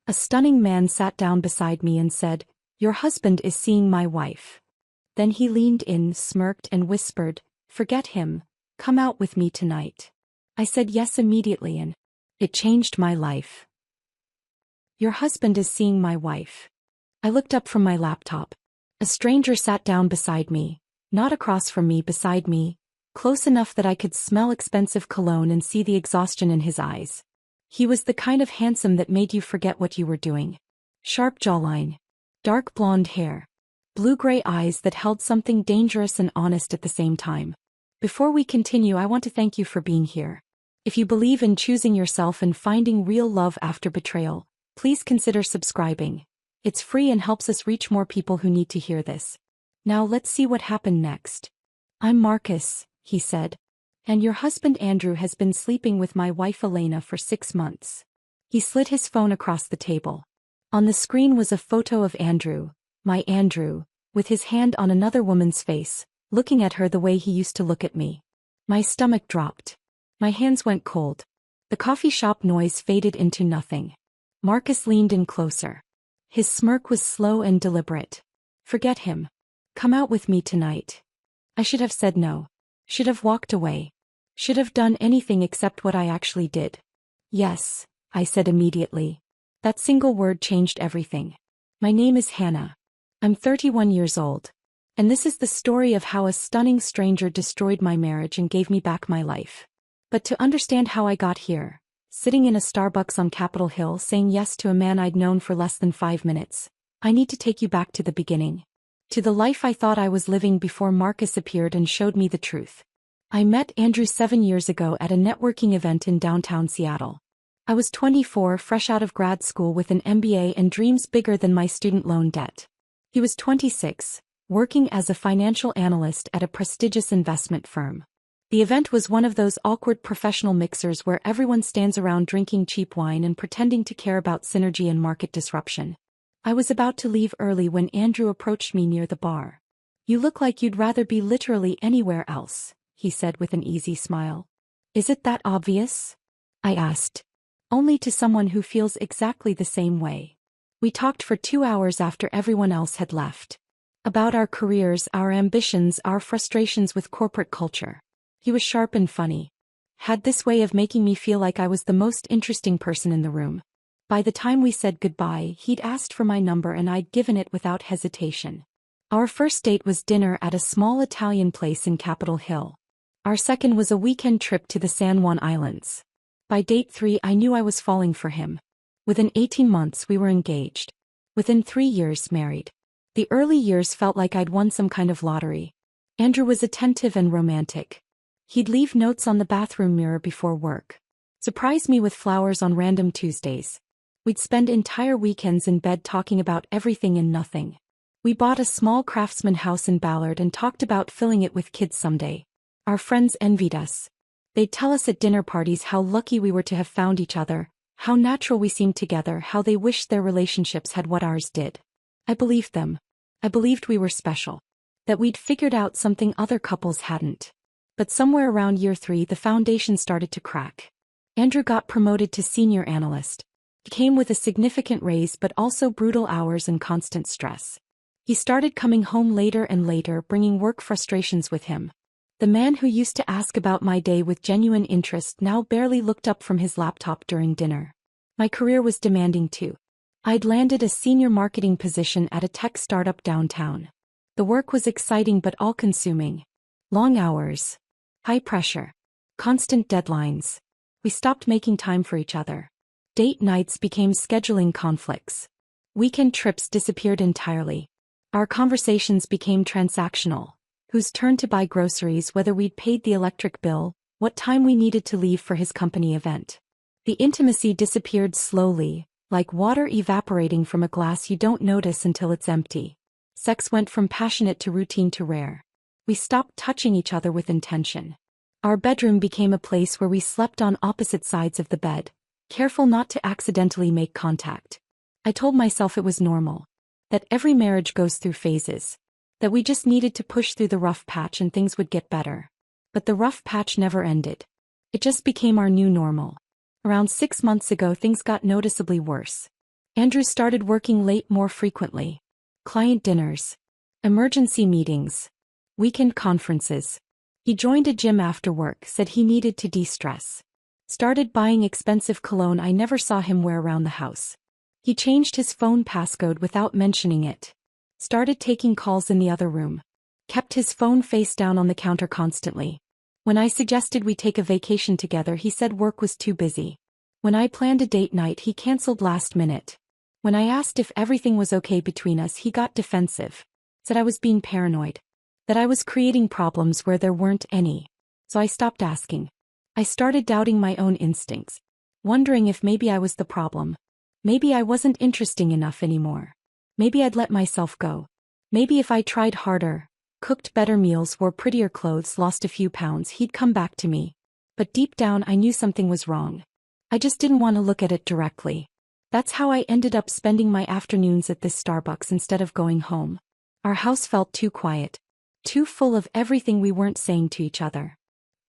A stunning man sat down beside me and said, "Your husband is seeing my wife." Then he leaned in, smirked and whispered, "Forget him, come out with me tonight." I said yes immediately and it changed my life. "Your husband is seeing my wife." I looked up from my laptop. A stranger sat down beside me, not across from me, beside me, close enough that I could smell expensive cologne and see the exhaustion in his eyes. He was the kind of handsome that made you forget what you were doing. Sharp jawline, dark blonde hair, blue-gray eyes that held something dangerous and honest at the same time. "Before we continue, I want to thank you for being here. If you believe in choosing yourself and finding real love after betrayal, please consider subscribing. It's free and helps us reach more people who need to hear this. Now let's see what happened next." "I'm Marcus," he said. "And your husband Andrew has been sleeping with my wife Elena for 6 months." He slid his phone across the table. On the screen was a photo of Andrew, my Andrew, with his hand on another woman's face, looking at her the way he used to look at me. My stomach dropped. My hands went cold. The coffee shop noise faded into nothing. Marcus leaned in closer. His smirk was slow and deliberate. "Forget him. Come out with me tonight." I should have said no. Should have walked away. Should have done anything except what I actually did. "Yes," I said immediately. That single word changed everything. "My name is Hannah. I'm 31 years old. And this is the story of how a stunning stranger destroyed my marriage and gave me back my life." But to understand how I got here, sitting in a Starbucks on Capitol Hill saying yes to a man I'd known for less than 5 minutes, I need to take you back to the beginning. To the life I thought I was living before Marcus appeared and showed me the truth. I met Andrew 7 years ago at a networking event in downtown Seattle. I was 24, fresh out of grad school with an MBA and dreams bigger than my student loan debt. He was 26, working as a financial analyst at a prestigious investment firm. The event was one of those awkward professional mixers where everyone stands around drinking cheap wine and pretending to care about synergy and market disruption. I was about to leave early when Andrew approached me near the bar. "You look like you'd rather be literally anywhere else," he said with an easy smile. "Is it that obvious?" I asked. "Only to someone who feels exactly the same way." We talked for 2 hours after everyone else had left. About our careers, our ambitions, our frustrations with corporate culture. He was sharp and funny. Had this way of making me feel like I was the most interesting person in the room. By the time we said goodbye, he'd asked for my number and I'd given it without hesitation. Our first date was dinner at a small Italian place in Capitol Hill. Our second was a weekend trip to the San Juan Islands. By date 3, I knew I was falling for him. Within 18 months we were engaged. Within 3 years married. The early years felt like I'd won some kind of lottery. Andrew was attentive and romantic. He'd leave notes on the bathroom mirror before work. Surprise me with flowers on random Tuesdays. We'd spend entire weekends in bed talking about everything and nothing. We bought a small craftsman house in Ballard and talked about filling it with kids someday. Our friends envied us. They'd tell us at dinner parties how lucky we were to have found each other, how natural we seemed together, how they wished their relationships had what ours did. I believed them. I believed we were special. That we'd figured out something other couples hadn't. But somewhere around year 3 the foundation started to crack. Andrew got promoted to senior analyst. He came with a significant raise but also brutal hours and constant stress. He started coming home later and later, bringing work frustrations with him. The man who used to ask about my day with genuine interest now barely looked up from his laptop during dinner. My career was demanding too. I'd landed a senior marketing position at a tech startup downtown. The work was exciting but all-consuming. Long hours. High pressure. Constant deadlines. We stopped making time for each other. Date nights became scheduling conflicts. Weekend trips disappeared entirely. Our conversations became transactional. Whose turn to buy groceries, whether we'd paid the electric bill, what time we needed to leave for his company event. The intimacy disappeared slowly, like water evaporating from a glass you don't notice until it's empty. Sex went from passionate to routine to rare. We stopped touching each other with intention. Our bedroom became a place where we slept on opposite sides of the bed, careful not to accidentally make contact. I told myself it was normal. That every marriage goes through phases. That we just needed to push through the rough patch and things would get better. But the rough patch never ended. It just became our new normal. Around 6 months ago things got noticeably worse. Andrew started working late more frequently. Client dinners. Emergency meetings. Weekend conferences. He joined a gym after work, said he needed to de-stress. Started buying expensive cologne I never saw him wear around the house. He changed his phone passcode without mentioning it. Started taking calls in the other room. Kept his phone face down on the counter constantly. When I suggested we take a vacation together, he said work was too busy. When I planned a date night, he canceled last minute. When I asked if everything was okay between us, he got defensive. Said I was being paranoid. That I was creating problems where there weren't any. So I stopped asking. I started doubting my own instincts. Wondering if maybe I was the problem. Maybe I wasn't interesting enough anymore. Maybe I'd let myself go. Maybe if I tried harder, cooked better meals, wore prettier clothes, lost a few pounds, he'd come back to me. But deep down I knew something was wrong. I just didn't want to look at it directly. That's how I ended up spending my afternoons at this Starbucks instead of going home. Our house felt too quiet. Too full of everything we weren't saying to each other.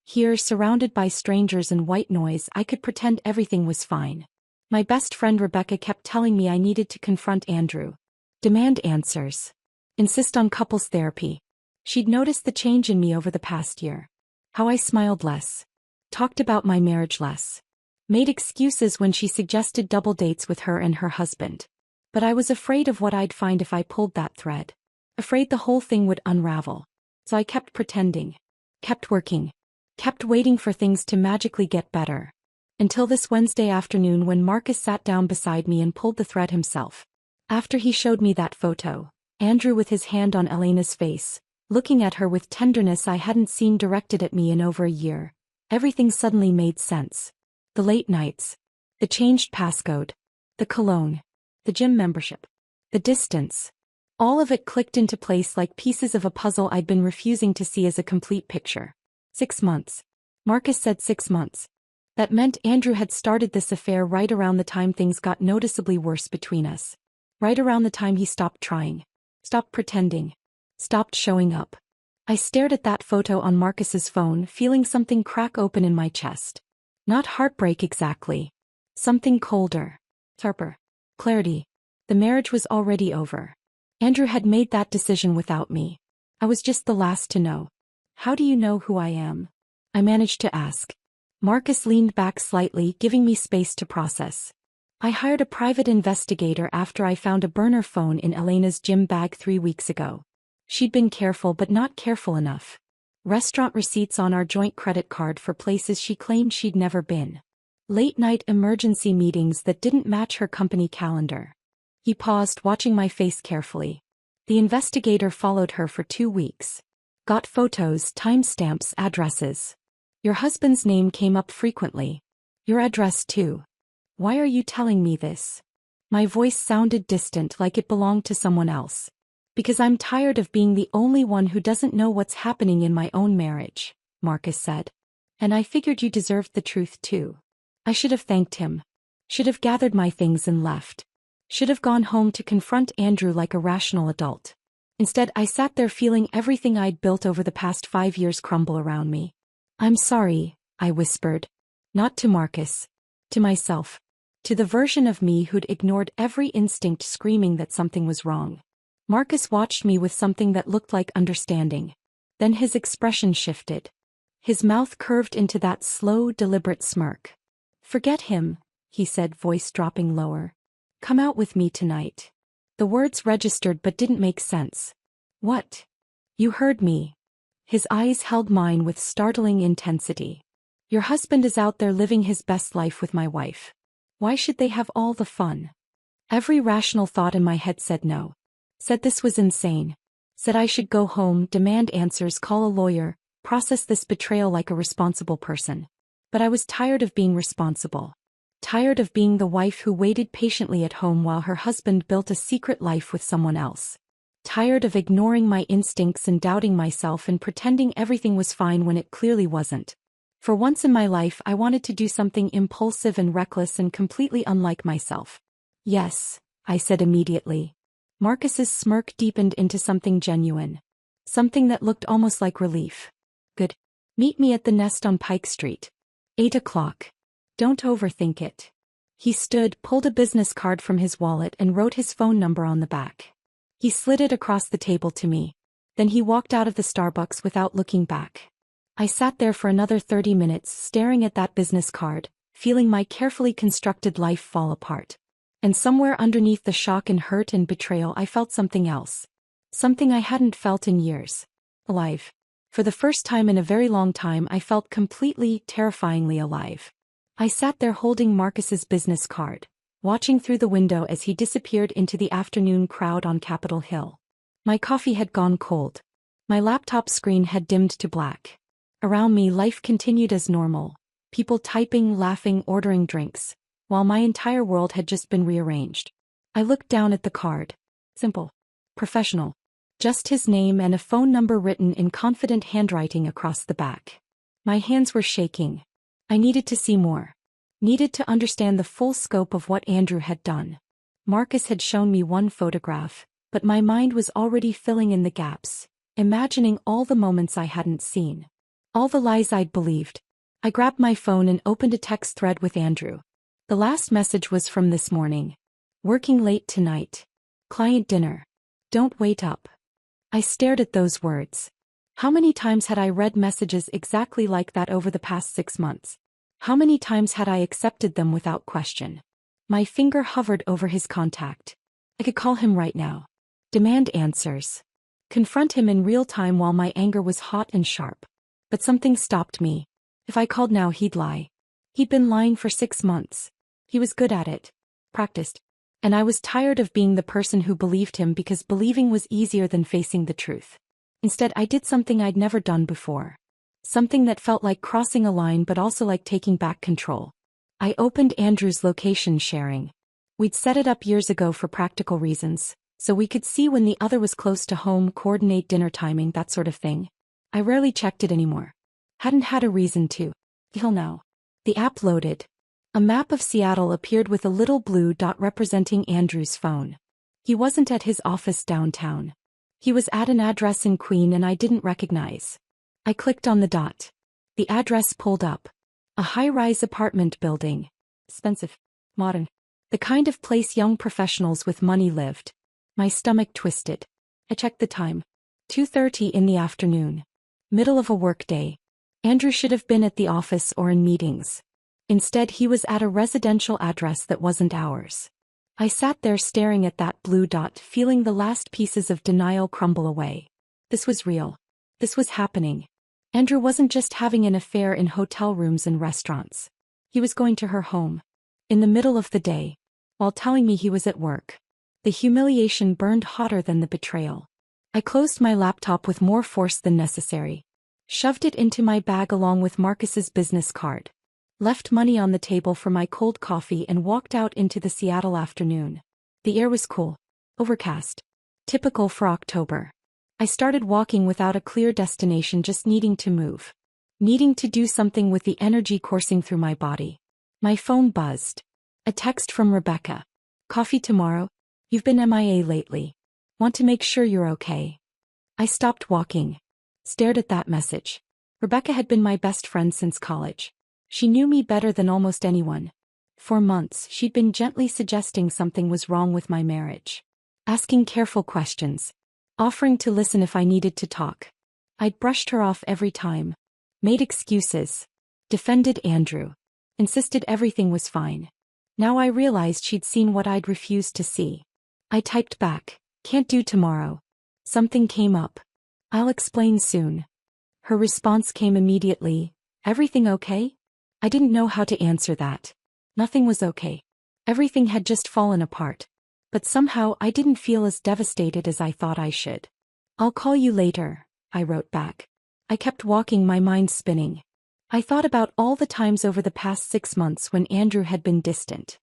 Here, surrounded by strangers and white noise, I could pretend everything was fine. My best friend Rebecca kept telling me I needed to confront Andrew. Demand answers. Insist on couples therapy. She'd noticed the change in me over the past year. How I smiled less. Talked about my marriage less. Made excuses when she suggested double dates with her and her husband. But I was afraid of what I'd find if I pulled that thread. Afraid the whole thing would unravel. So I kept pretending. Kept working. Kept waiting for things to magically get better. Until this Wednesday afternoon when Marcus sat down beside me and pulled the thread himself. After he showed me that photo, Andrew with his hand on Elena's face, looking at her with tenderness I hadn't seen directed at me in over a year, everything suddenly made sense. The late nights. The changed passcode. The cologne. The gym membership. The distance. All of it clicked into place like pieces of a puzzle I'd been refusing to see as a complete picture. 6 months. Marcus said 6 months. That meant Andrew had started this affair right around the time things got noticeably worse between us. Right around the time he stopped trying. Stopped pretending. Stopped showing up. I stared at that photo on Marcus's phone, feeling something crack open in my chest. Not heartbreak exactly. Something colder. Sharper. Clarity. The marriage was already over. Andrew had made that decision without me. I was just the last to know. How do you know who I am? I managed to ask. Marcus leaned back slightly, giving me space to process. I hired a private investigator after I found a burner phone in Elena's gym bag 3 weeks ago. She'd been careful but not careful enough. Restaurant receipts on our joint credit card for places she claimed she'd never been. Late-night emergency meetings that didn't match her company calendar. He paused, watching my face carefully. The investigator followed her for 2 weeks. Got photos, timestamps, addresses. Your husband's name came up frequently. Your address too. Why are you telling me this? My voice sounded distant, like it belonged to someone else. Because I'm tired of being the only one who doesn't know what's happening in my own marriage, Marcus said. And I figured you deserved the truth too. I should have thanked him. Should have gathered my things and left. Should have gone home to confront Andrew like a rational adult. Instead, I sat there feeling everything I'd built over the past 5 years crumble around me. I'm sorry, I whispered. Not to Marcus. To myself. To the version of me who'd ignored every instinct, screaming that something was wrong. Marcus watched me with something that looked like understanding. Then his expression shifted. His mouth curved into that slow, deliberate smirk. Forget him, he said, voice dropping lower. Come out with me tonight. The words registered but didn't make sense. What? You heard me. His eyes held mine with startling intensity. Your husband is out there living his best life with my wife. Why should they have all the fun? Every rational thought in my head said no. Said this was insane. Said I should go home, demand answers, call a lawyer, process this betrayal like a responsible person. But I was tired of being responsible. Tired of being the wife who waited patiently at home while her husband built a secret life with someone else. Tired of ignoring my instincts and doubting myself and pretending everything was fine when it clearly wasn't. For once in my life, I wanted to do something impulsive and reckless and completely unlike myself. Yes, I said immediately. Marcus's smirk deepened into something genuine. Something that looked almost like relief. Good. Meet me at the Nest on Pike Street. 8 o'clock. Don't overthink it. He stood, pulled a business card from his wallet and wrote his phone number on the back. He slid it across the table to me. Then he walked out of the Starbucks without looking back. I sat there for another 30 minutes staring at that business card, feeling my carefully constructed life fall apart. And somewhere underneath the shock and hurt and betrayal I felt something else. Something I hadn't felt in years. Alive. For the first time in a very long time I felt completely, terrifyingly alive. I sat there holding Marcus's business card, watching through the window as he disappeared into the afternoon crowd on Capitol Hill. My coffee had gone cold. My laptop screen had dimmed to black. Around me life continued as normal, people typing, laughing, ordering drinks, while my entire world had just been rearranged. I looked down at the card. Simple. Professional. Just his name and a phone number written in confident handwriting across the back. My hands were shaking. I needed to see more. Needed to understand the full scope of what Andrew had done. Marcus had shown me one photograph, but my mind was already filling in the gaps, imagining all the moments I hadn't seen. All the lies I'd believed. I grabbed my phone and opened a text thread with Andrew. The last message was from this morning. Working late tonight. Client dinner. Don't wait up. I stared at those words. How many times had I read messages exactly like that over the past 6 months? How many times had I accepted them without question? My finger hovered over his contact. I could call him right now. Demand answers. Confront him in real time while my anger was hot and sharp. But something stopped me. If I called now he'd lie. He'd been lying for 6 months. He was good at it. Practiced. And I was tired of being the person who believed him because believing was easier than facing the truth. Instead I did something I'd never done before. Something that felt like crossing a line but also like taking back control. I opened Andrew's location sharing. We'd set it up years ago for practical reasons, so we could see when the other was close to home, coordinate dinner timing, that sort of thing. I rarely checked it anymore. Hadn't had a reason to. Till now. The app loaded. A map of Seattle appeared with a little blue dot representing Andrew's phone. He wasn't at his office downtown. He was at an address in Queen and I didn't recognize. I clicked on the dot. The address pulled up. A high-rise apartment building. Expensive. Modern. The kind of place young professionals with money lived. My stomach twisted. I checked the time. 2:30 in the afternoon. Middle of a workday. Andrew should have been at the office or in meetings. Instead he was at a residential address that wasn't ours. I sat there staring at that blue dot, feeling the last pieces of denial crumble away. This was real. This was happening. Andrew wasn't just having an affair in hotel rooms and restaurants. He was going to her home. In the middle of the day. While telling me he was at work. The humiliation burned hotter than the betrayal. I closed my laptop with more force than necessary. Shoved it into my bag along with Marcus's business card. Left money on the table for my cold coffee and walked out into the Seattle afternoon. The air was cool. Overcast. Typical for October. I started walking without a clear destination, just needing to move. Needing to do something with the energy coursing through my body. My phone buzzed. A text from Rebecca. Coffee tomorrow? You've been MIA lately. Want to make sure you're okay. I stopped walking. Stared at that message. Rebecca had been my best friend since college. She knew me better than almost anyone. For months she'd been gently suggesting something was wrong with my marriage. Asking careful questions. Offering to listen if I needed to talk. I'd brushed her off every time. Made excuses. Defended Andrew. Insisted everything was fine. Now I realized she'd seen what I'd refused to see. I typed back, can't do tomorrow. Something came up. I'll explain soon. Her response came immediately, everything okay? I didn't know how to answer that. Nothing was okay. Everything had just fallen apart. But somehow I didn't feel as devastated as I thought I should. I'll call you later, I wrote back. I kept walking, my mind spinning. I thought about all the times over the past 6 months when Andrew had been distant.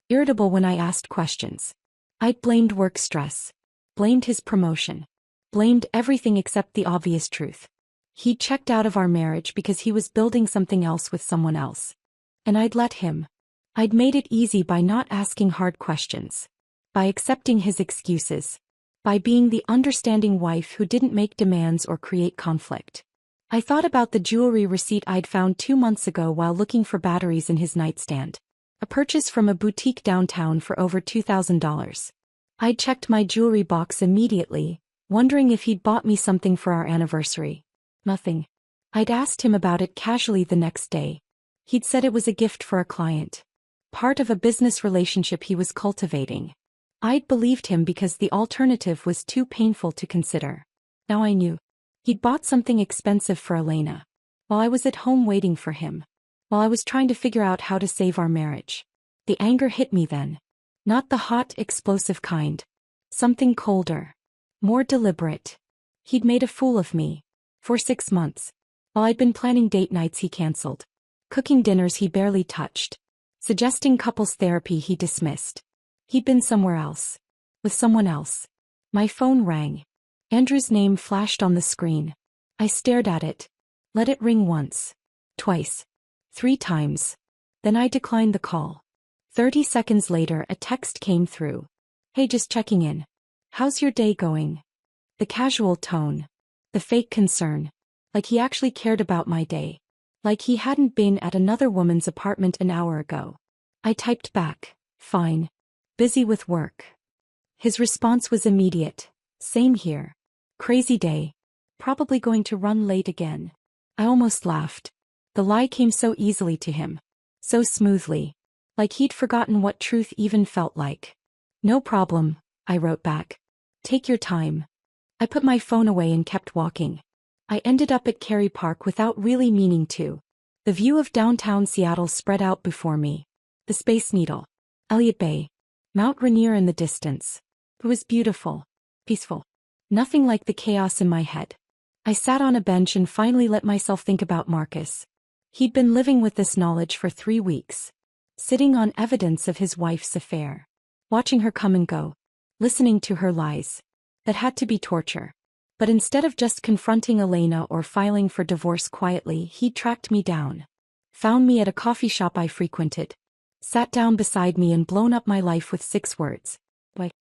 Irritable when I asked questions. I'd blamed work stress. Blamed his promotion. Blamed everything except the obvious truth. He'd checked out of our marriage because he was building something else with someone else. And I'd let him. I'd made it easy by not asking hard questions. By accepting his excuses. By being the understanding wife who didn't make demands or create conflict. I thought about the jewelry receipt I'd found 2 months ago while looking for batteries in his nightstand. A purchase from a boutique downtown for over $2,000. I'd checked my jewelry box immediately, wondering if he'd bought me something for our anniversary. Nothing. I'd asked him about it casually the next day. He'd said it was a gift for a client. Part of a business relationship he was cultivating. I'd believed him because the alternative was too painful to consider. Now I knew. He'd bought something expensive for Elena. While I was at home waiting for him. While I was trying to figure out how to save our marriage. The anger hit me then. Not the hot, explosive kind. Something colder. More deliberate. He'd made a fool of me. For 6 months. While I'd been planning date nights he canceled. Cooking dinners he barely touched. Suggesting couples therapy he dismissed. He'd been somewhere else. With someone else. My phone rang. Andrew's name flashed on the screen. I stared at it. Let it ring once. Twice. 3 times. Then I declined the call. 30 seconds later a text came through. Hey, just checking in. How's your day going? The casual tone. The fake concern. Like he actually cared about my day. Like he hadn't been at another woman's apartment an hour ago. I typed back, fine. Busy with work. His response was immediate. Same here. Crazy day. Probably going to run late again. I almost laughed. The lie came so easily to him. So smoothly. Like he'd forgotten what truth even felt like. No problem, I wrote back. Take your time. I put my phone away and kept walking. I ended up at Cary Park without really meaning to. The view of downtown Seattle spread out before me. The Space Needle. Elliott Bay. Mount Rainier in the distance. It was beautiful. Peaceful. Nothing like the chaos in my head. I sat on a bench and finally let myself think about Marcus. He'd been living with this knowledge for 3 weeks. Sitting on evidence of his wife's affair. Watching her come and go. Listening to her lies. That had to be torture. But instead of just confronting Elena or filing for divorce quietly, he tracked me down. Found me at a coffee shop I frequented. Sat down beside me and blown up my life with 6 words. Why?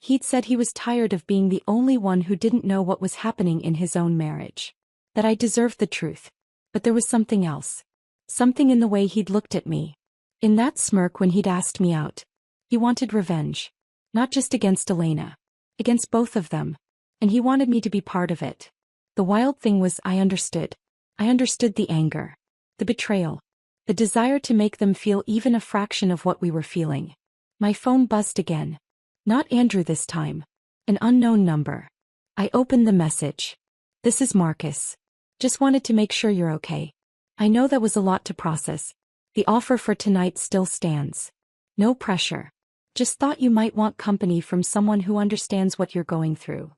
He'd said he was tired of being the only one who didn't know what was happening in his own marriage. That I deserved the truth. But there was something else. Something in the way he'd looked at me. In that smirk when he'd asked me out. He wanted revenge. Not just against Elena. Against both of them. And he wanted me to be part of it. The wild thing was I understood. I understood the anger. The betrayal. The desire to make them feel even a fraction of what we were feeling. My phone buzzed again. Not Andrew this time. An unknown number. I opened the message. This is Marcus. Just wanted to make sure you're okay. I know that was a lot to process. The offer for tonight still stands. No pressure. Just thought you might want company from someone who understands what you're going through.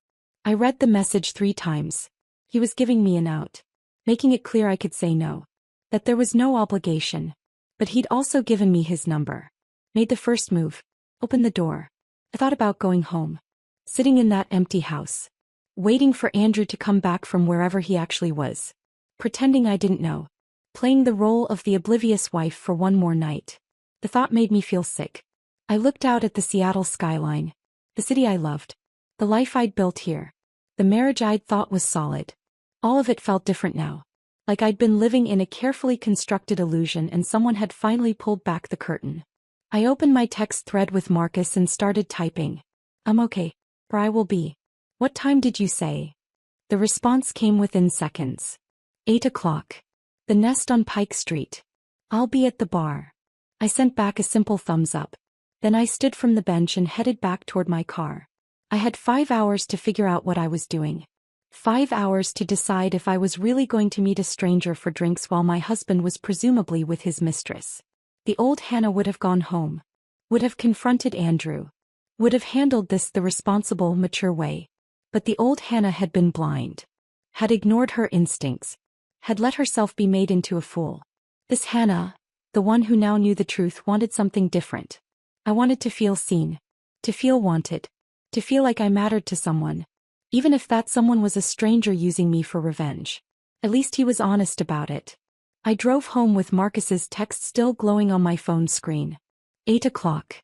I read the message 3 times. He was giving me an out. Making it clear I could say no. That there was no obligation. But he'd also given me his number. Made the first move. Opened the door. I thought about going home. Sitting in that empty house. Waiting for Andrew to come back from wherever he actually was. Pretending I didn't know. Playing the role of the oblivious wife for one more night. The thought made me feel sick. I looked out at the Seattle skyline. The city I loved. The life I'd built here. The marriage I'd thought was solid. All of it felt different now. Like I'd been living in a carefully constructed illusion and someone had finally pulled back the curtain. I opened my text thread with Marcus and started typing. I'm okay. Or I will be. What time did you say? The response came within seconds. 8 o'clock. The Nest on Pike Street. I'll be at the bar. I sent back a simple thumbs up. Then I stood from the bench and headed back toward my car. I had 5 hours to figure out what I was doing. 5 hours to decide if I was really going to meet a stranger for drinks while my husband was presumably with his mistress. The old Hannah would have gone home. Would have confronted Andrew. Would have handled this the responsible, mature way. But the old Hannah had been blind. Had ignored her instincts. Had let herself be made into a fool. This Hannah, the one who now knew the truth, wanted something different. I wanted to feel seen. To feel wanted. To feel like I mattered to someone. Even if that someone was a stranger using me for revenge. At least he was honest about it. I drove home with Marcus's text still glowing on my phone screen. 8 o'clock.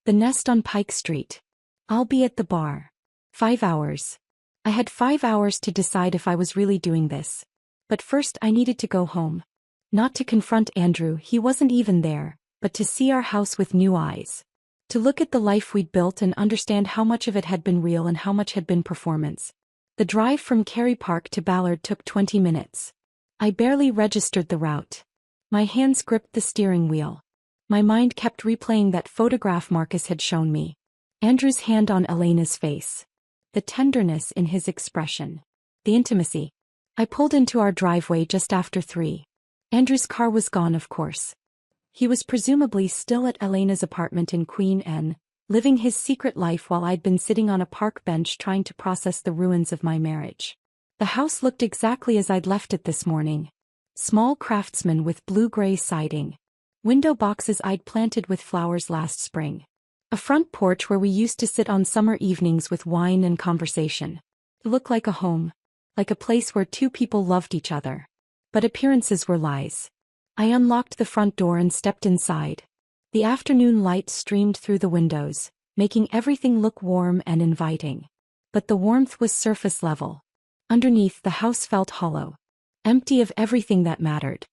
The Nest on Pike Street. I'll be at the bar. 5 hours. I had 5 hours to decide if I was really doing this. But first I needed to go home. Not to confront Andrew, he wasn't even there, but to see our house with new eyes. To look at the life we'd built and understand how much of it had been real and how much had been performance. The drive from Cary Park to Ballard took 20 minutes. I barely registered the route. My hands gripped the steering wheel. My mind kept replaying that photograph Marcus had shown me. Andrew's hand on Elena's face. The tenderness in his expression. The intimacy. I pulled into our driveway just after 3. Andrew's car was gone, of course. He was presumably still at Elena's apartment in Queen Anne, living his secret life while I'd been sitting on a park bench trying to process the ruins of my marriage. The house looked exactly as I'd left it this morning. Small craftsman with blue-gray siding. Window boxes I'd planted with flowers last spring. A front porch where we used to sit on summer evenings with wine and conversation. It looked like a home. Like a place where two people loved each other. But appearances were lies. I unlocked the front door and stepped inside. The afternoon light streamed through the windows, making everything look warm and inviting. But the warmth was surface level. Underneath, the house felt hollow. Empty of everything that mattered.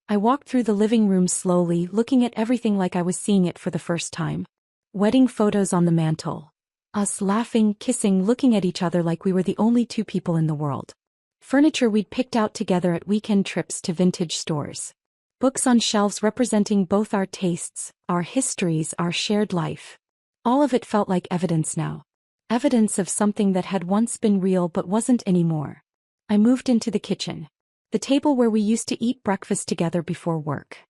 I walked through the living room slowly, looking at everything like I was seeing it for the first time. Wedding photos on the mantel. Us laughing, kissing, looking at each other like we were the only two people in the world. Furniture we'd picked out together at weekend trips to vintage stores. Books on shelves representing both our tastes, our histories, our shared life. All of it felt like evidence now. Evidence of something that had once been real but wasn't anymore. I moved into the kitchen. The table where we used to eat breakfast together before work.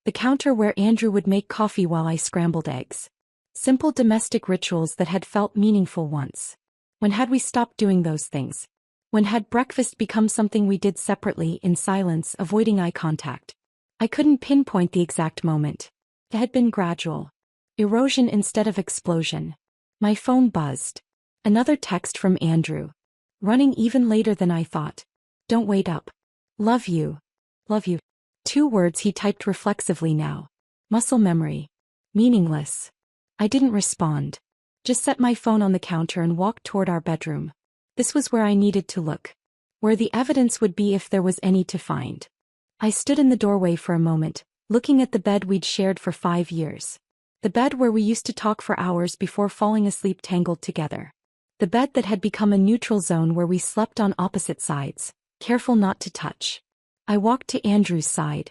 The counter where Andrew would make coffee while I scrambled eggs. Simple domestic rituals that had felt meaningful once. When had we stopped doing those things? When had breakfast become something we did separately, in silence, avoiding eye contact? I couldn't pinpoint the exact moment. It had been gradual. Erosion instead of explosion. My phone buzzed. Another text from Andrew. Running even later than I thought. Don't wait up. Love you. Love you. 2 words he typed reflexively now. Muscle memory. Meaningless. I didn't respond. Just set my phone on the counter and walked toward our bedroom. This was where I needed to look. Where the evidence would be if there was any to find. I stood in the doorway for a moment, looking at the bed we'd shared for 5 years. The bed where we used to talk for hours before falling asleep tangled together. The bed that had become a neutral zone where we slept on opposite sides, careful not to touch. I walked to Andrew's side.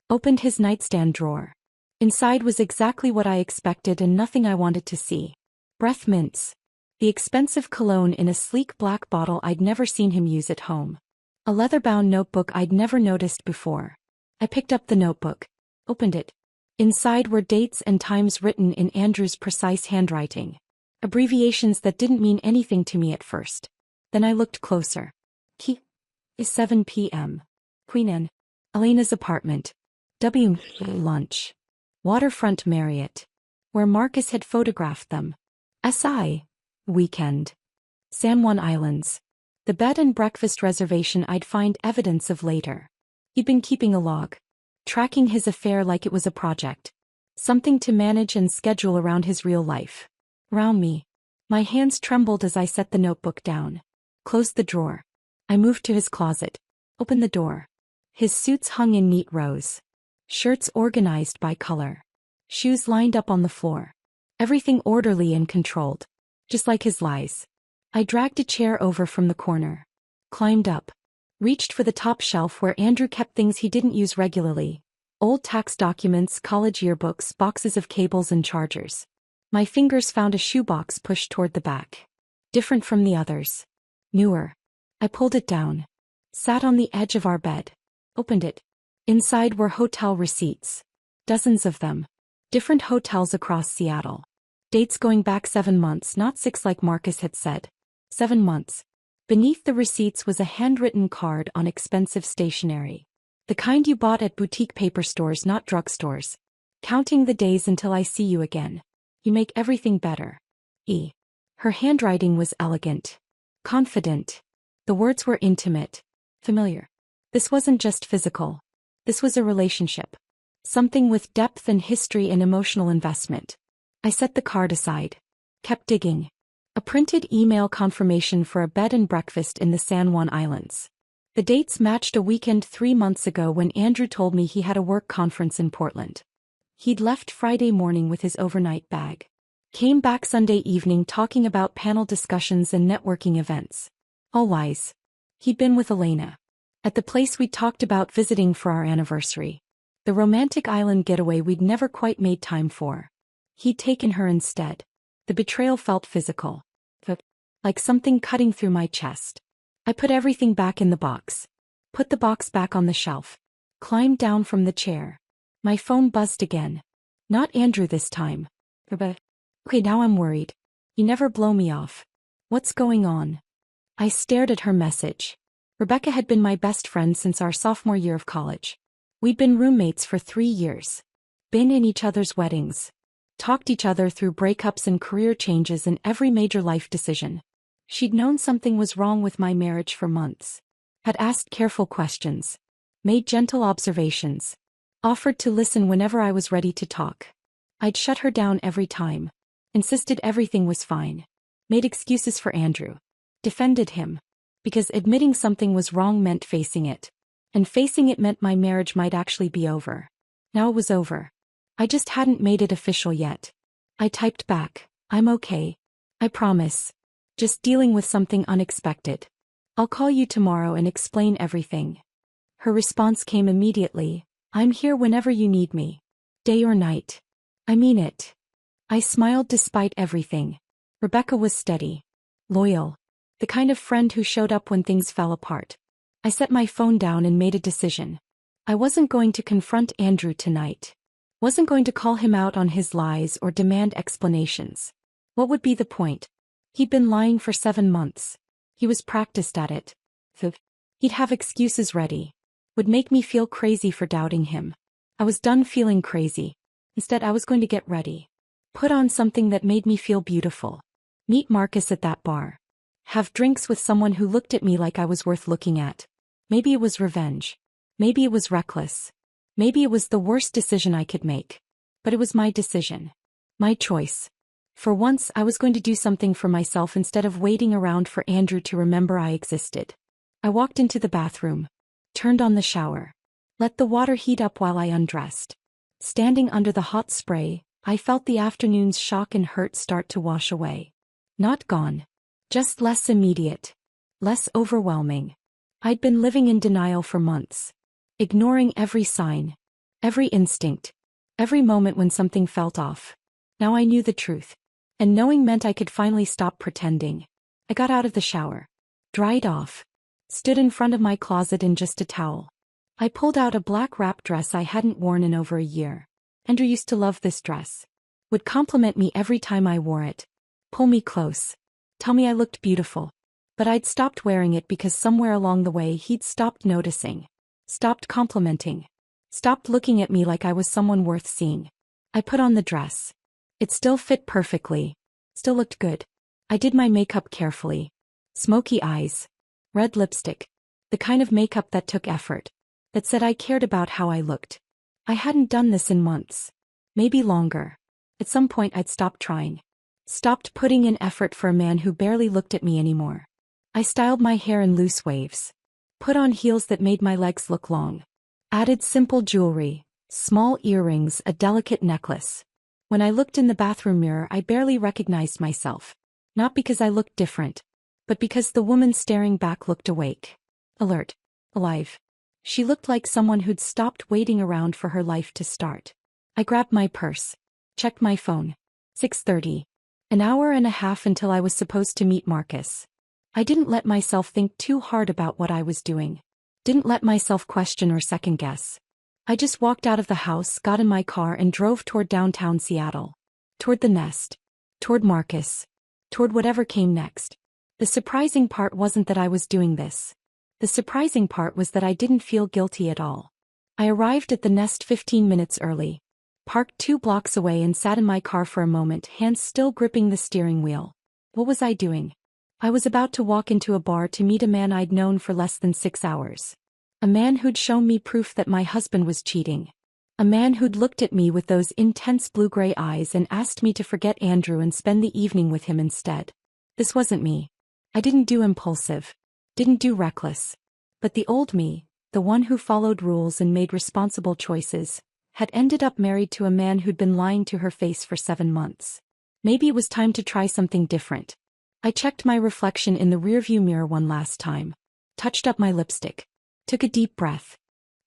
Opened his nightstand drawer. Inside was exactly what I expected and nothing I wanted to see. Breath mints. The expensive cologne in a sleek black bottle I'd never seen him use at home. A leather-bound notebook I'd never noticed before. I picked up the notebook. Opened it. Inside were dates and times written in Andrew's precise handwriting. Abbreviations that didn't mean anything to me at first. Then I looked closer. Key. Is 7 p.m. Queen Anne. Elena's apartment. W. Lunch. Waterfront Marriott. Where Marcus had photographed them. SI. Weekend. San Juan Islands. The bed and breakfast reservation I'd find evidence of later. He'd been keeping a log. Tracking his affair like it was a project. Something to manage and schedule around his real life. Around me. My hands trembled as I set the notebook down. Closed the drawer. I moved to his closet. Opened the door. His suits hung in neat rows. Shirts organized by color. Shoes lined up on the floor. Everything orderly and controlled. Just like his lies. I dragged a chair over from the corner. Climbed up. Reached for the top shelf where Andrew kept things he didn't use regularly. Old tax documents, college yearbooks, boxes of cables and chargers. My fingers found a shoebox pushed toward the back. Different from the others. Newer. I pulled it down. Sat on the edge of our bed. Opened it. Inside were hotel receipts. Dozens of them. Different hotels across Seattle. Dates going back 7 months, not 6 like Marcus had said. 7 months. Beneath the receipts was a handwritten card on expensive stationery. The kind you bought at boutique paper stores, not drugstores. Counting the days until I see you again. You make everything better. E. Her handwriting was elegant. Confident. The words were intimate. Familiar. This wasn't just physical. This was a relationship. Something with depth and history and emotional investment. I set the card aside. Kept digging. A printed email confirmation for a bed and breakfast in the San Juan Islands. The dates matched a weekend 3 months ago when Andrew told me he had a work conference in Portland. He'd left Friday morning with his overnight bag. Came back Sunday evening talking about panel discussions and networking events. All lies. He'd been with Elena. At the place we'd talked about visiting for our anniversary. The romantic island getaway we'd never quite made time for. He'd taken her instead. The betrayal felt physical. Like something cutting through my chest. I put everything back in the box. Put the box back on the shelf. Climbed down from the chair. My phone buzzed again. Not Andrew this time. Okay, now I'm worried. You never blow me off. What's going on? I stared at her message. Rebecca had been my best friend since our sophomore year of college. We'd been roommates for 3 years. Been in each other's weddings. Talked each other through breakups and career changes and every major life decision. She'd known something was wrong with my marriage for months. Had asked careful questions. Made gentle observations. Offered to listen whenever I was ready to talk. I'd shut her down every time. Insisted everything was fine. Made excuses for Andrew. Defended him. Because admitting something was wrong meant facing it. And facing it meant my marriage might actually be over. Now it was over. I just hadn't made it official yet. I typed back, I'm okay. I promise. Just dealing with something unexpected. I'll call you tomorrow and explain everything. Her response came immediately, I'm here whenever you need me. Day or night. I mean it. I smiled despite everything. Rebecca was steady. Loyal. The kind of friend who showed up when things fell apart. I set my phone down and made a decision. I wasn't going to confront Andrew tonight. Wasn't going to call him out on his lies or demand explanations. What would be the point? He'd been lying for 7 months. He was practiced at it. He'd have excuses ready. Would make me feel crazy for doubting him. I was done feeling crazy. Instead, I was going to get ready. Put on something that made me feel beautiful. Meet Marcus at that bar. Have drinks with someone who looked at me like I was worth looking at. Maybe it was revenge. Maybe it was reckless. Maybe it was the worst decision I could make. But it was my decision. My choice. For once, I was going to do something for myself instead of waiting around for Andrew to remember I existed. I walked into the bathroom. Turned on the shower. Let the water heat up while I undressed. Standing under the hot spray, I felt the afternoon's shock and hurt start to wash away. Not gone. Just less immediate. Less overwhelming. I'd been living in denial for months. Ignoring every sign. Every instinct. Every moment when something felt off. Now I knew the truth. And knowing meant I could finally stop pretending. I got out of the shower. Dried off. Stood in front of my closet in just a towel. I pulled out a black wrap dress I hadn't worn in over a year. Andrew used to love this dress. Would compliment me every time I wore it. Pull me close. Tell me I looked beautiful. But I'd stopped wearing it because somewhere along the way he'd stopped noticing. Stopped complimenting. Stopped looking at me like I was someone worth seeing. I put on the dress. It still fit perfectly. Still looked good. I did my makeup carefully. Smoky eyes. Red lipstick. The kind of makeup that took effort. That said I cared about how I looked. I hadn't done this in months. Maybe longer. At some point I'd stopped trying. Stopped putting in effort for a man who barely looked at me anymore. I styled my hair in loose waves. Put on heels that made my legs look long. Added simple jewelry, small earrings, a delicate necklace. When I looked in the bathroom mirror I barely recognized myself. Not because I looked different. But because the woman staring back looked awake. Alert. Alive. She looked like someone who'd stopped waiting around for her life to start. I grabbed my purse. Checked my phone. 6:30. An hour and a half until I was supposed to meet Marcus. I didn't let myself think too hard about what I was doing. Didn't let myself question or second guess. I just walked out of the house, got in my car and drove toward downtown Seattle. Toward the nest. Toward Marcus. Toward whatever came next. The surprising part wasn't that I was doing this. The surprising part was that I didn't feel guilty at all. I arrived at the nest 15 minutes early. Parked 2 blocks away and sat in my car for a moment, hands still gripping the steering wheel. What was I doing? I was about to walk into a bar to meet a man I'd known for less than 6 hours. A man who'd shown me proof that my husband was cheating. A man who'd looked at me with those intense blue-gray eyes and asked me to forget Andrew and spend the evening with him instead. This wasn't me. I didn't do impulsive. Didn't do reckless. But the old me, the one who followed rules and made responsible choices, had ended up married to a man who'd been lying to her face for 7 months. Maybe it was time to try something different. I checked my reflection in the rearview mirror one last time, touched up my lipstick, took a deep breath.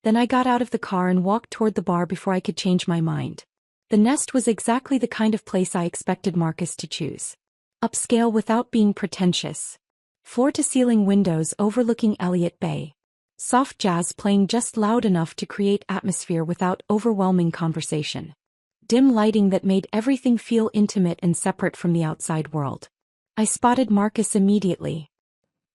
Then I got out of the car and walked toward the bar before I could change my mind. The Nest was exactly the kind of place I expected Marcus to choose. Upscale without being pretentious. Floor-to-ceiling windows overlooking Elliott Bay. Soft jazz playing just loud enough to create atmosphere without overwhelming conversation. Dim lighting that made everything feel intimate and separate from the outside world. I spotted Marcus immediately.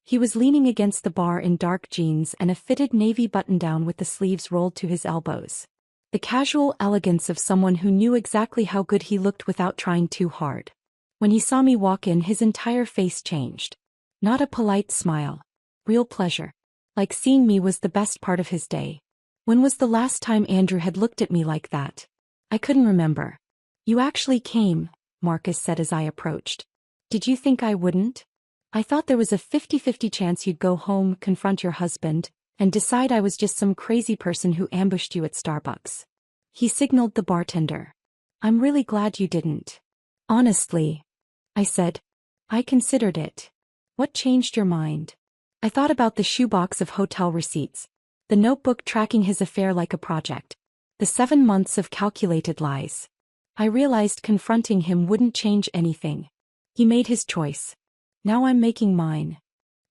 He was leaning against the bar in dark jeans and a fitted navy button-down with the sleeves rolled to his elbows. The casual elegance of someone who knew exactly how good he looked without trying too hard. When he saw me walk in, his entire face changed. Not a polite smile. Real pleasure. Like seeing me was the best part of his day. When was the last time Andrew had looked at me like that? I couldn't remember. "You actually came," Marcus said as I approached. "Did you think I wouldn't? I thought there was a 50-50 chance you'd go home, confront your husband, and decide I was just some crazy person who ambushed you at Starbucks." He signaled the bartender. "I'm really glad you didn't." "Honestly," I said. "I considered it." "What changed your mind?" I thought about the shoebox of hotel receipts, the notebook tracking his affair like a project, the 7 months of calculated lies. I realized confronting him wouldn't change anything. He made his choice. Now I'm making mine.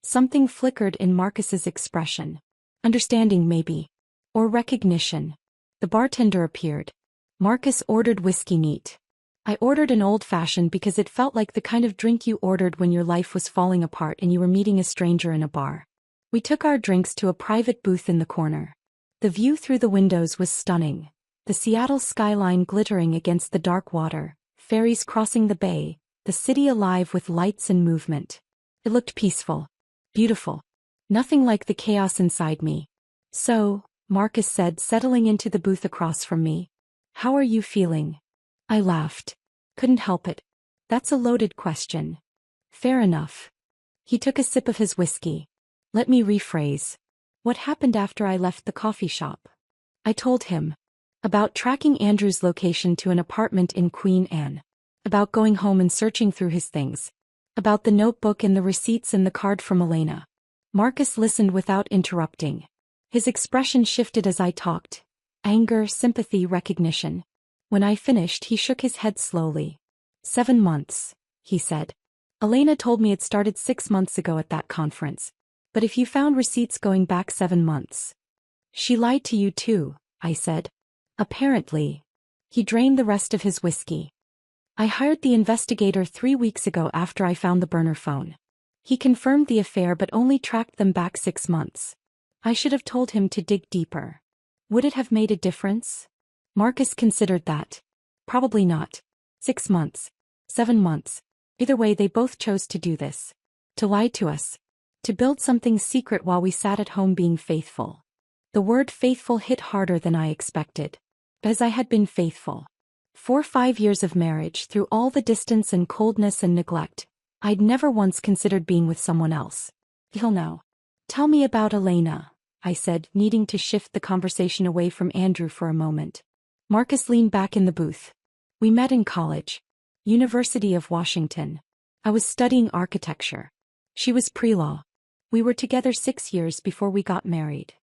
Something flickered in Marcus's expression. Understanding maybe. Or recognition. The bartender appeared. Marcus ordered whiskey neat. I ordered an old-fashioned because it felt like the kind of drink you ordered when your life was falling apart and you were meeting a stranger in a bar. We took our drinks to a private booth in the corner. The view through the windows was stunning. The Seattle skyline glittering against the dark water, ferries crossing the bay, the city alive with lights and movement. It looked peaceful. Beautiful. Nothing like the chaos inside me. "So," Marcus said, settling into the booth across from me, "how are you feeling?" I laughed. Couldn't help it. "That's a loaded question." "Fair enough." He took a sip of his whiskey. "Let me rephrase. What happened after I left the coffee shop?" I told him. About tracking Andrew's location to an apartment in Queen Anne. About going home and searching through his things. About the notebook and the receipts and the card from Elena. Marcus listened without interrupting. His expression shifted as I talked. Anger, sympathy, recognition. When I finished, he shook his head slowly. 7 months, he said. "Elena told me it started 6 months ago at that conference. But if you found receipts going back 7 months. She lied to you too," I said. "Apparently." He drained the rest of his whiskey. "I hired the investigator 3 weeks ago after I found the burner phone. He confirmed the affair but only tracked them back 6 months. I should have told him to dig deeper. Would it have made a difference?" Marcus considered that. "Probably not. 6 months. 7 months. Either way, they both chose to do this. To lie to us. To build something secret while we sat at home being faithful." The word faithful hit harder than I expected. As I had been faithful. For 5 years of marriage, through all the distance and coldness and neglect, I'd never once considered being with someone else. Till now. "Tell me about Elena," I said, needing to shift the conversation away from Andrew for a moment. Marcus leaned back in the booth. "We met in college. University of Washington. I was studying architecture. She was pre-law. We were together 6 years before we got married."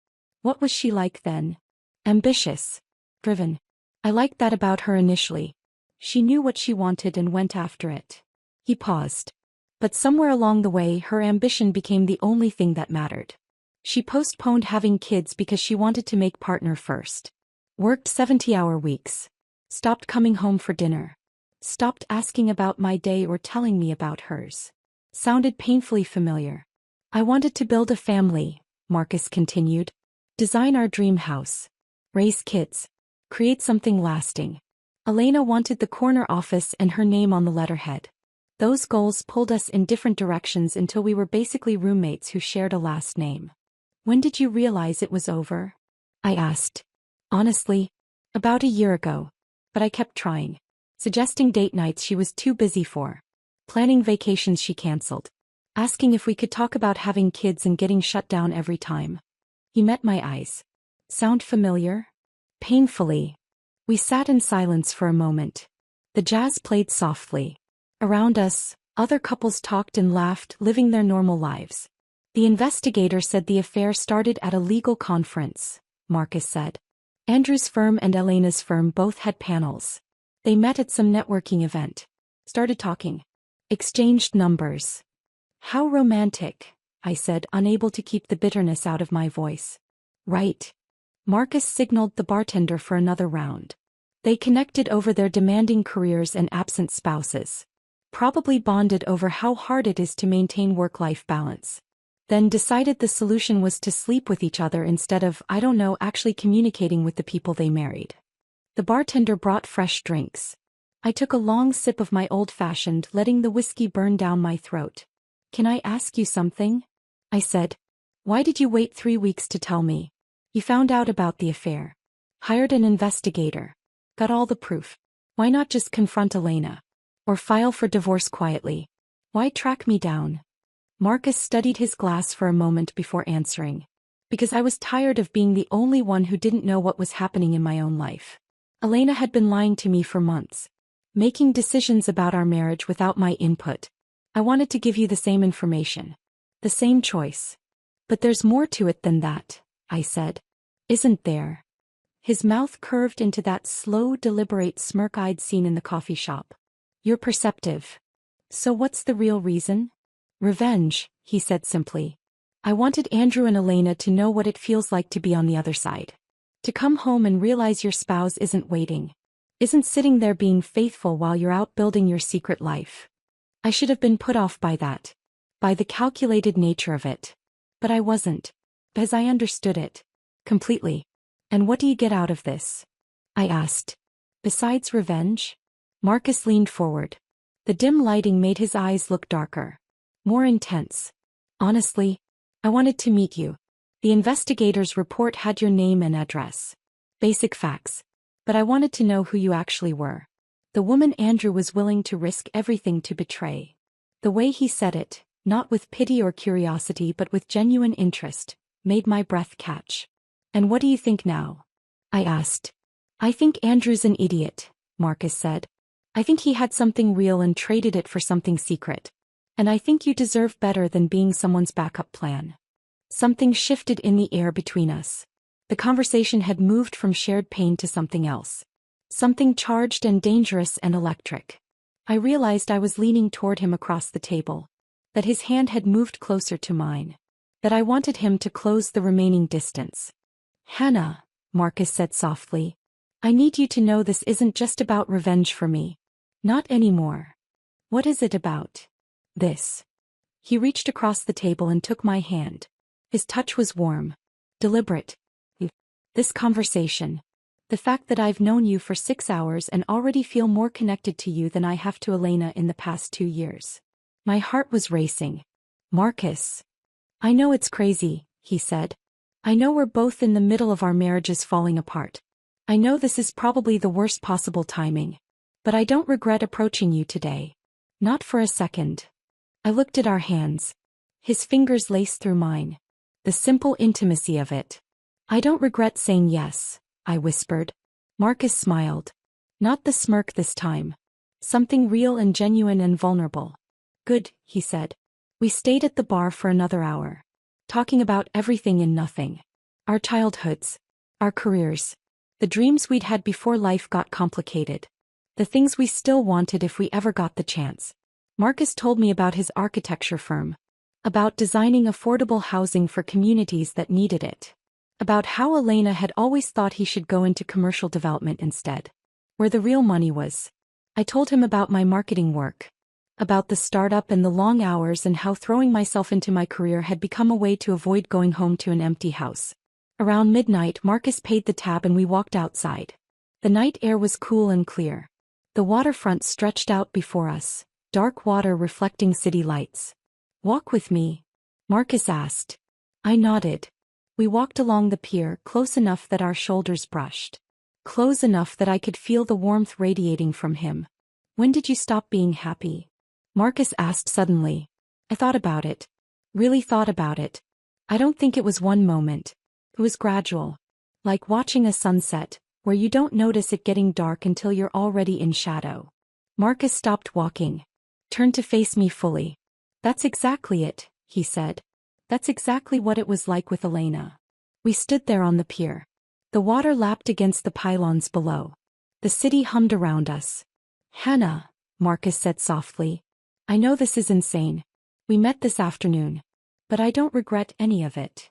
"What was she like then?" "Ambitious. Driven. I liked that about her initially. She knew what she wanted and went after it." He paused. "But somewhere along the way, her ambition became the only thing that mattered. She postponed having kids because she wanted to make partner first. Worked 70-hour weeks. Stopped coming home for dinner. Stopped asking about my day or telling me about hers." Sounded painfully familiar. "I wanted to build a family," Marcus continued. "Design our dream house. Raise kids. Create something lasting. Elena wanted the corner office and her name on the letterhead. Those goals pulled us in different directions until we were basically roommates who shared a last name." "When did you realize it was over?" I asked. "Honestly, about a year ago. But I kept trying. Suggesting date nights she was too busy for. Planning vacations she canceled. Asking if we could talk about having kids and getting shut down every time." He met my eyes. "Sound familiar?" "Painfully." We sat in silence for a moment. The jazz played softly. Around us, other couples talked and laughed, living their normal lives. The investigator said the affair started at a legal conference, Marcus said. Andrew's firm and Elena's firm both had panels. They met at some networking event. Started talking. Exchanged numbers. How romantic, I said, unable to keep the bitterness out of my voice. Right. Marcus signaled the bartender for another round. They connected over their demanding careers and absent spouses. Probably bonded over how hard it is to maintain work-life balance. Then decided the solution was to sleep with each other instead of, actually communicating with the people they married. The bartender brought fresh drinks. I took a long sip of my old-fashioned, letting the whiskey burn down my throat. Can I ask you something? I said. Why did you wait 3 weeks to tell me? You found out about the affair. Hired an investigator. Got all the proof. Why not just confront Elena? Or file for divorce quietly? Why track me down? Marcus studied his glass for a moment before answering. Because I was tired of being the only one who didn't know what was happening in my own life. Elena had been lying to me for months. Making decisions about our marriage without my input. I wanted to give you the same information. The same choice. But there's more to it than that, I said. Isn't there? His mouth curved into that slow, deliberate smirk I'd seen in the coffee shop. You're perceptive. So what's the real reason? Revenge, he said simply. I wanted Andrew and Elena to know what it feels like to be on the other side. To come home and realize your spouse isn't waiting. Isn't sitting there being faithful while you're out building your secret life. I should have been put off by that. By the calculated nature of it. But I wasn't. Because I understood it. Completely. And what do you get out of this? I asked. Besides revenge? Marcus leaned forward. The dim lighting made his eyes look darker. More intense. Honestly, I wanted to meet you. The investigator's report had your name and address. Basic facts. But I wanted to know who you actually were. The woman Andrew was willing to risk everything to betray. The way he said it, not with pity or curiosity but with genuine interest, made my breath catch. And what do you think now? I asked. I think Andrew's an idiot, Marcus said. I think he had something real and traded it for something secret. And I think you deserve better than being someone's backup plan. Something shifted in the air between us. The conversation had moved from shared pain to something else. Something charged and dangerous and electric. I realized I was leaning toward him across the table. That his hand had moved closer to mine. That I wanted him to close the remaining distance. Hannah, Marcus said softly. I need you to know this isn't just about revenge for me. Not anymore. What is it about? This. He reached across the table and took my hand. His touch was warm. Deliberate. This conversation. The fact that I've known you for 6 hours and already feel more connected to you than I have to Elena in the past 2 years. My heart was racing. Marcus. I know it's crazy, he said. I know we're both in the middle of our marriages falling apart. I know this is probably the worst possible timing. But I don't regret approaching you today. Not for a second. I looked at our hands. His fingers laced through mine. The simple intimacy of it. I don't regret saying yes, I whispered. Marcus smiled. Not the smirk this time. Something real and genuine and vulnerable. Good, he said. We stayed at the bar for another hour. Talking about everything and nothing. Our childhoods. Our careers. The dreams we'd had before life got complicated. The things we still wanted if we ever got the chance. Marcus told me about his architecture firm. About designing affordable housing for communities that needed it. About how Elena had always thought he should go into commercial development instead. Where the real money was. I told him about my marketing work. About the startup and the long hours and how throwing myself into my career had become a way to avoid going home to an empty house. Around midnight, Marcus paid the tab and we walked outside. The night air was cool and clear. The waterfront stretched out before us, dark water reflecting city lights. Walk with me? Marcus asked. I nodded. We walked along the pier, close enough that our shoulders brushed. Close enough that I could feel the warmth radiating from him. When did you stop being happy? Marcus asked suddenly. I thought about it. Really thought about it. I don't think it was one moment. It was gradual. Like watching a sunset, where you don't notice it getting dark until you're already in shadow. Marcus stopped walking. Turned to face me fully. That's exactly it, he said. That's exactly what it was like with Elena. We stood there on the pier. The water lapped against the pylons below. The city hummed around us. Hannah, Marcus said softly. I know this is insane. We met this afternoon. But I don't regret any of it.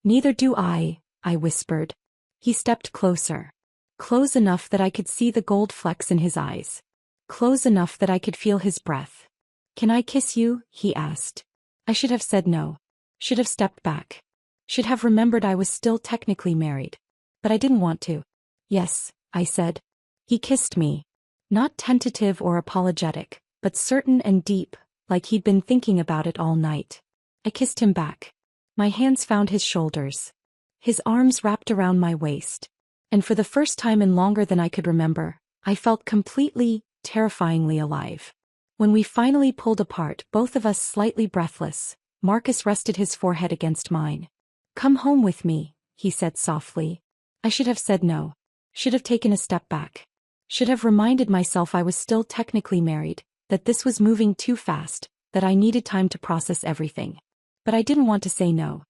Neither do I whispered. He stepped closer. Close enough that I could see the gold flecks in his eyes. Close enough that I could feel his breath. Can I kiss you? He asked. I should have said no. Should have stepped back. Should have remembered I was still technically married. But I didn't want to. Yes, I said. He kissed me. Not tentative or apologetic, but certain and deep, like he'd been thinking about it all night. I kissed him back. My hands found his shoulders. His arms wrapped around my waist. And for the first time in longer than I could remember, I felt completely, terrifyingly alive. When we finally pulled apart, both of us slightly breathless, Marcus rested his forehead against mine. Come home with me, he said softly. I should have said no. Should have taken a step back. Should have reminded myself I was still technically married, that this was moving too fast, that I needed time to process everything. But I didn't want to say no.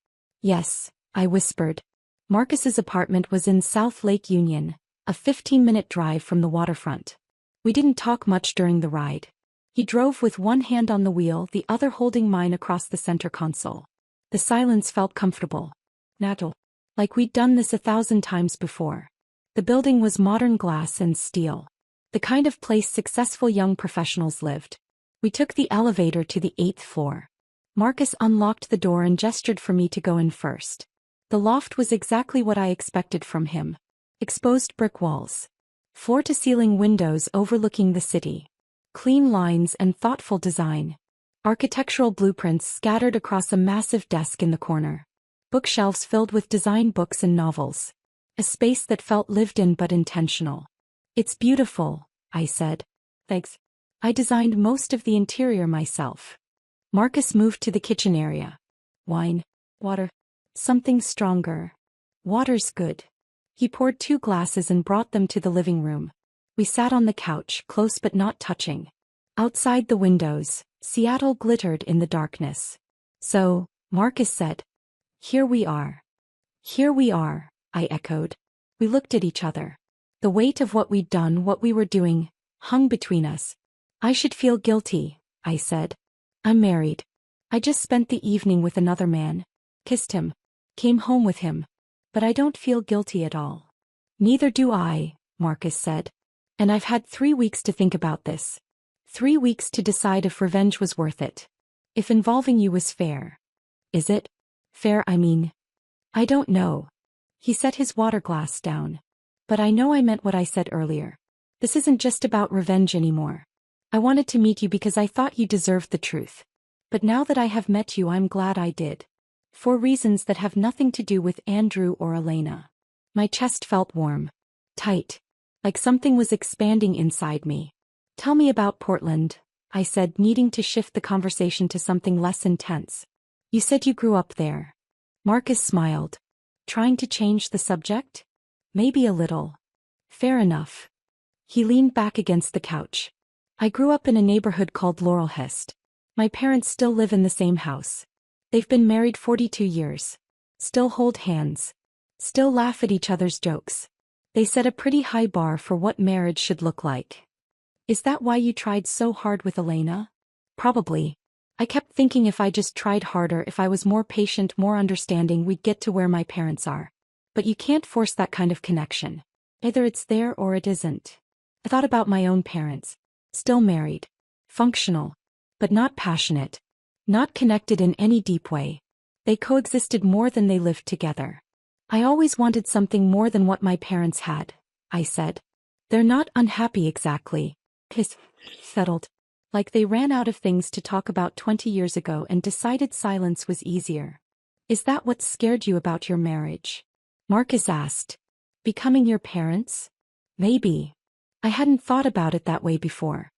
Yes, I whispered. Marcus's apartment was in South Lake Union, a 15-minute drive from the waterfront. We didn't talk much during the ride. He drove with one hand on the wheel, the other holding mine across the center console. The silence felt comfortable. Natural. Like we'd done this 1,000 times before. The building was modern glass and steel. The kind of place successful young professionals lived. We took the elevator to the 8th floor. Marcus unlocked the door and gestured for me to go in first. The loft was exactly what I expected from him. Exposed brick walls. Floor-to-ceiling windows overlooking the city. Clean lines and thoughtful design. Architectural blueprints scattered across a massive desk in the corner. Bookshelves filled with design books and novels. A space that felt lived in but intentional. It's beautiful, I said. Thanks. I designed most of the interior myself. Marcus moved to the kitchen area. Wine. Water. Something stronger. Water's good. He poured 2 glasses and brought them to the living room. We sat on the couch, close but not touching. Outside the windows, Seattle glittered in the darkness. So, Marcus said. Here we are. Here we are, I echoed. We looked at each other. The weight of what we'd done, what we were doing, hung between us. I should feel guilty, I said. I'm married. I just spent the evening with another man. Kissed him. Came home with him. But I don't feel guilty at all. Neither do I, Marcus said. And I've had 3 weeks to think about this. 3 weeks to decide if revenge was worth it. If involving you was fair. Is it? Fair, I mean. I don't know. He set his water glass down. But I know I meant what I said earlier. This isn't just about revenge anymore. I wanted to meet you because I thought you deserved the truth. But now that I have met you, I'm glad I did. For reasons that have nothing to do with Andrew or Elena. My chest felt warm. Tight. Like something was expanding inside me. Tell me about Portland, I said, needing to shift the conversation to something less intense. You said you grew up there. Marcus smiled. Trying to change the subject? Maybe a little. Fair enough. He leaned back against the couch. I grew up in a neighborhood called Laurelhurst. My parents still live in the same house. They've been married 42 years. Still hold hands. Still laugh at each other's jokes. They set a pretty high bar for what marriage should look like. Is that why you tried so hard with Elena? Probably. I kept thinking if I just tried harder, if I was more patient, more understanding, we'd get to where my parents are. But you can't force that kind of connection. Either it's there or it isn't. I thought about my own parents. Still married. Functional. But not passionate. Not connected in any deep way. They coexisted more than they lived together. I always wanted something more than what my parents had, I said. They're not unhappy exactly. His settled. Like they ran out of things to talk about 20 years ago and decided silence was easier. Is that what scared you about your marriage? Marcus asked. Becoming your parents? Maybe. I hadn't thought about it that way before.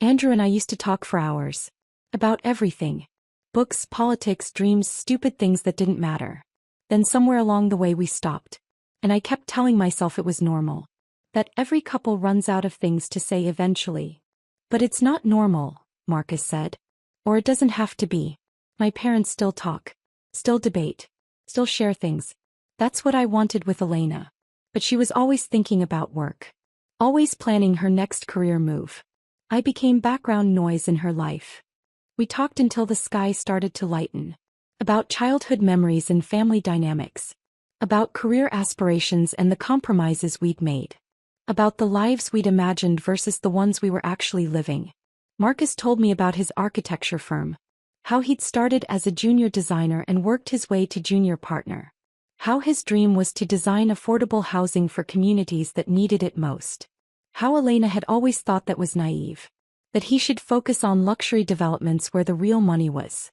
Andrew and I used to talk for hours. About everything. Books, politics, dreams, stupid things that didn't matter. Then somewhere along the way we stopped. And I kept telling myself it was normal. That every couple runs out of things to say eventually. But it's not normal, Marcus said. Or it doesn't have to be. My parents still talk. Still debate. Still share things. That's what I wanted with Elena. But she was always thinking about work. Always planning her next career move. I became background noise in her life. We talked until the sky started to lighten. About childhood memories and family dynamics. About career aspirations and the compromises we'd made. About the lives we'd imagined versus the ones we were actually living. Marcus told me about his architecture firm. How he'd started as a junior designer and worked his way to junior partner. How his dream was to design affordable housing for communities that needed it most. How Elena had always thought that was naive. That he should focus on luxury developments where the real money was.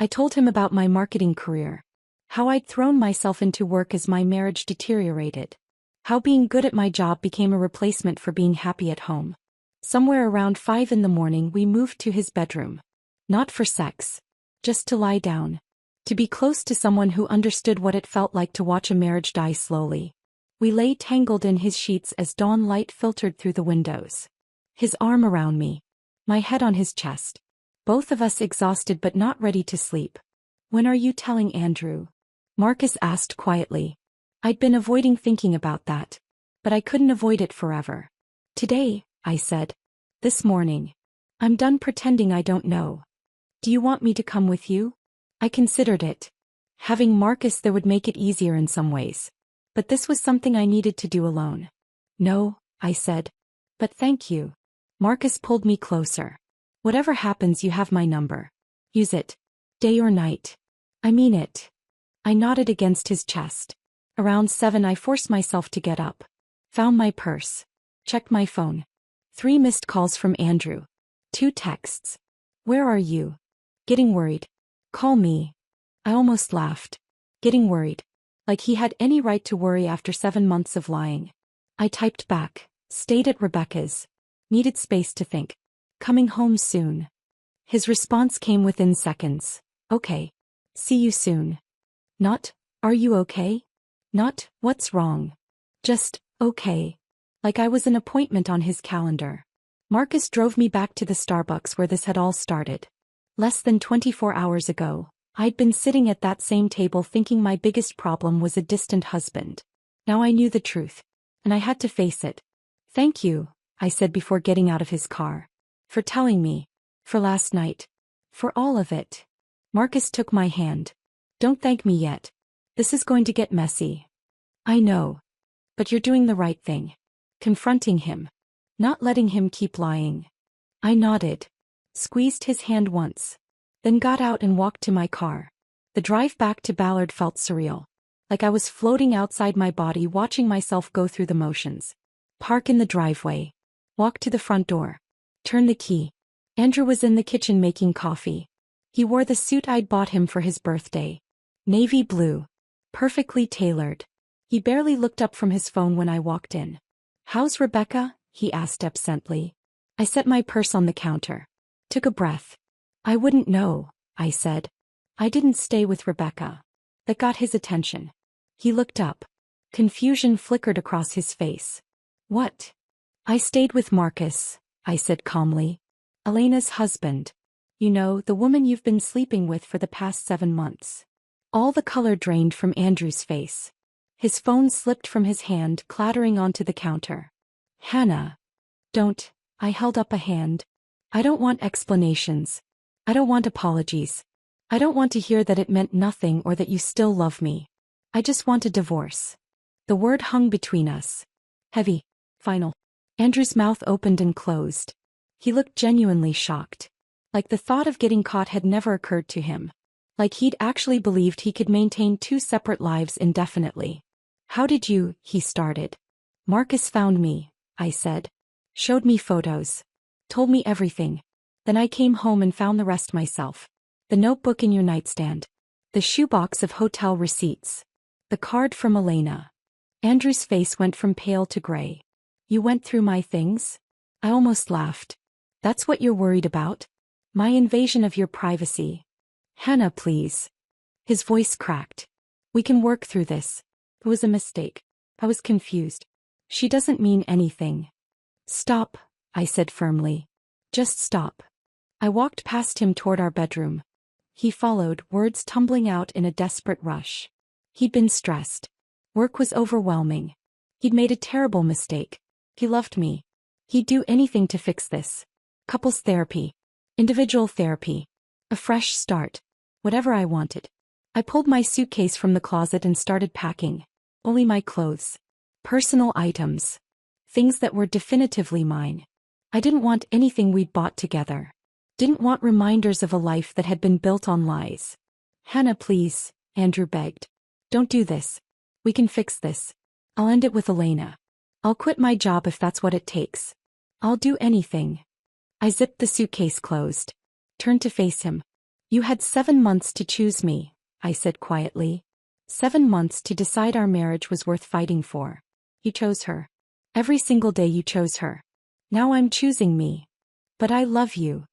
I told him about my marketing career. How I'd thrown myself into work as my marriage deteriorated. How being good at my job became a replacement for being happy at home. Somewhere around 5 in the morning we moved to his bedroom. Not for sex. Just to lie down. To be close to someone who understood what it felt like to watch a marriage die slowly. We lay tangled in his sheets as dawn light filtered through the windows. His arm around me. My head on his chest. Both of us exhausted but not ready to sleep. When are you telling Andrew? Marcus asked quietly. I'd been avoiding thinking about that. But I couldn't avoid it forever. Today, I said. This morning. I'm done pretending I don't know. Do you want me to come with you? I considered it. Having Marcus there would make it easier in some ways. But this was something I needed to do alone. No, I said. But thank you. Marcus pulled me closer. Whatever happens, you have my number. Use it. Day or night. I mean it. I nodded against his chest. Around 7 I forced myself to get up. Found my purse. Checked my phone. 3 missed calls from Andrew. 2 texts. Where are you? Getting worried. Call me. I almost laughed. Getting worried. Like he had any right to worry after 7 months of lying. I typed back. Stayed at Rebecca's. Needed space to think. Coming home soon. His response came within seconds. Okay. See you soon. Not, are you okay? Not, what's wrong? Just, okay. Like I was an appointment on his calendar. Marcus drove me back to the Starbucks where this had all started. Less than 24 hours ago, I'd been sitting at that same table thinking my biggest problem was a distant husband. Now I knew the truth. And I had to face it. Thank you, I said before getting out of his car. For telling me. For last night. For all of it. Marcus took my hand. Don't thank me yet. This is going to get messy. I know. But you're doing the right thing. Confronting him. Not letting him keep lying. I nodded. Squeezed his hand once. Then got out and walked to my car. The drive back to Ballard felt surreal. Like I was floating outside my body watching myself go through the motions. Park in the driveway. Walk to the front door. Turn the key. Andrew was in the kitchen making coffee. He wore the suit I'd bought him for his birthday. Navy blue. Perfectly tailored. He barely looked up from his phone when I walked in. How's Rebecca? He asked absently. I set my purse on the counter. Took a breath. I wouldn't know, I said. I didn't stay with Rebecca. That got his attention. He looked up. Confusion flickered across his face. What? I stayed with Marcus, I said calmly. Elena's husband. You know, the woman you've been sleeping with for the past 7 months. All the color drained from Andrew's face. His phone slipped from his hand, clattering onto the counter. Hannah. Don't. I held up a hand. I don't want explanations. I don't want apologies. I don't want to hear that it meant nothing or that you still love me. I just want a divorce. The word hung between us. Heavy. Final. Andrew's mouth opened and closed. He looked genuinely shocked. Like the thought of getting caught had never occurred to him. Like he'd actually believed he could maintain 2 separate lives indefinitely. How did you, he started. Marcus found me, I said. Showed me photos. Told me everything. Then I came home and found the rest myself. The notebook in your nightstand. The shoebox of hotel receipts. The card from Elena. Andrew's face went from pale to gray. You went through my things? I almost laughed. That's what you're worried about? My invasion of your privacy. Hannah, please. His voice cracked. We can work through this. It was a mistake. I was confused. She doesn't mean anything. Stop, I said firmly. Just stop. I walked past him toward our bedroom. He followed, words tumbling out in a desperate rush. He'd been stressed. Work was overwhelming. He'd made a terrible mistake. He loved me. He'd do anything to fix this. Couples therapy. Individual therapy. A fresh start. Whatever I wanted. I pulled my suitcase from the closet and started packing. Only my clothes. Personal items. Things that were definitively mine. I didn't want anything we'd bought together. Didn't want reminders of a life that had been built on lies. Hannah, please, Andrew begged. Don't do this. We can fix this. I'll end it with Elena. I'll quit my job if that's what it takes. I'll do anything. I zipped the suitcase closed. Turned to face him. You had 7 months to choose me, I said quietly. 7 months to decide our marriage was worth fighting for. You chose her. Every single day you chose her. Now I'm choosing me. But I love you.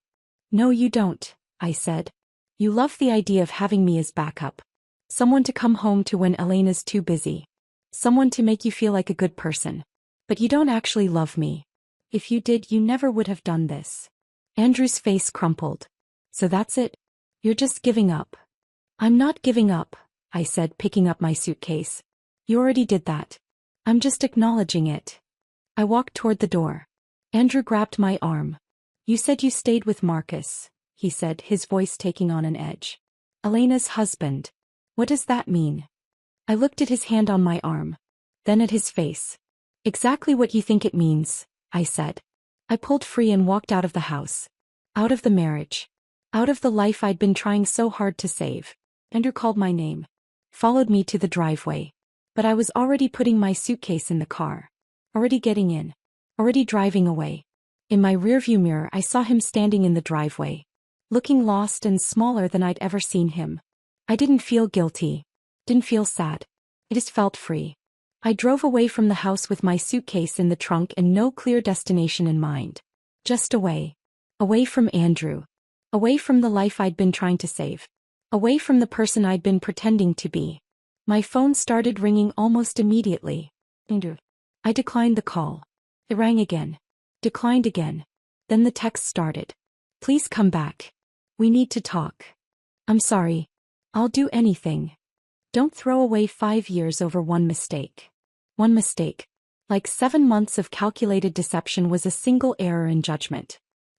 No, you don't, I said. You love the idea of having me as backup. Someone to come home to when Elena's too busy. Someone to make you feel like a good person. But you don't actually love me. If you did, you never would have done this. Andrew's face crumpled. So that's it? You're just giving up. I'm not giving up, I said, picking up my suitcase. You already did that. I'm just acknowledging it. I walked toward the door. Andrew grabbed my arm. You said you stayed with Marcus, he said, his voice taking on an edge. Elena's husband. What does that mean? I looked at his hand on my arm. Then at his face. Exactly what you think it means, I said. I pulled free and walked out of the house. Out of the marriage. Out of the life I'd been trying so hard to save. Andrew called my name. Followed me to the driveway. But I was already putting my suitcase in the car. Already getting in. Already driving away. In my rearview mirror I saw him standing in the driveway. Looking lost and smaller than I'd ever seen him. I didn't feel guilty. Didn't feel sad. I just felt free. I drove away from the house with my suitcase in the trunk and no clear destination in mind. Just away. Away from Andrew. Away from the life I'd been trying to save. Away from the person I'd been pretending to be. My phone started ringing almost immediately. Andrew. I declined the call. It rang again. Declined again. Then the text started. Please come back. We need to talk. I'm sorry. I'll do anything. Don't throw away 5 years over one mistake. One mistake. Like 7 months of calculated deception was a single error in judgment.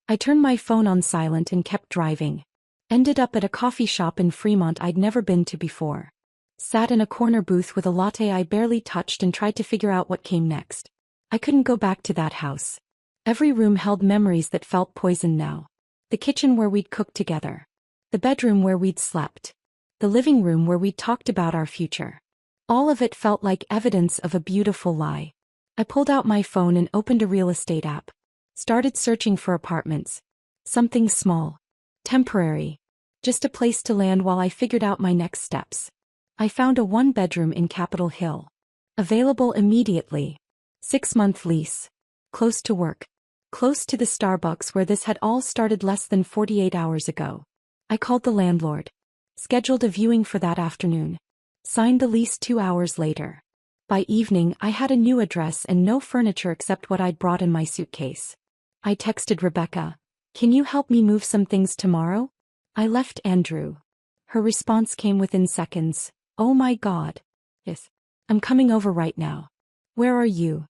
I turned my phone on silent and kept driving. Ended up at a coffee shop in Fremont I'd never been to before. Sat in a corner booth with a latte I barely touched and tried to figure out what came next. I couldn't go back to that house. Every room held memories that felt poisoned now. The kitchen where we'd cooked together. The bedroom where we'd slept. The living room where we'd talked about our future. All of it felt like evidence of a beautiful lie. I pulled out my phone and opened a real estate app. Started searching for apartments. Something small. Temporary. Just a place to land while I figured out my next steps. I found a 1-bedroom in Capitol Hill. Available immediately. 6-month lease. Close to work. Close to the Starbucks where this had all started less than 48 hours ago. I called the landlord. Scheduled a viewing for that afternoon. Signed the lease 2 hours later. By evening I had a new address and no furniture except what I'd brought in my suitcase. I texted Rebecca. Can you help me move some things tomorrow? I left Andrew. Her response came within seconds. Oh my God. Yes. I'm coming over right now. Where are you?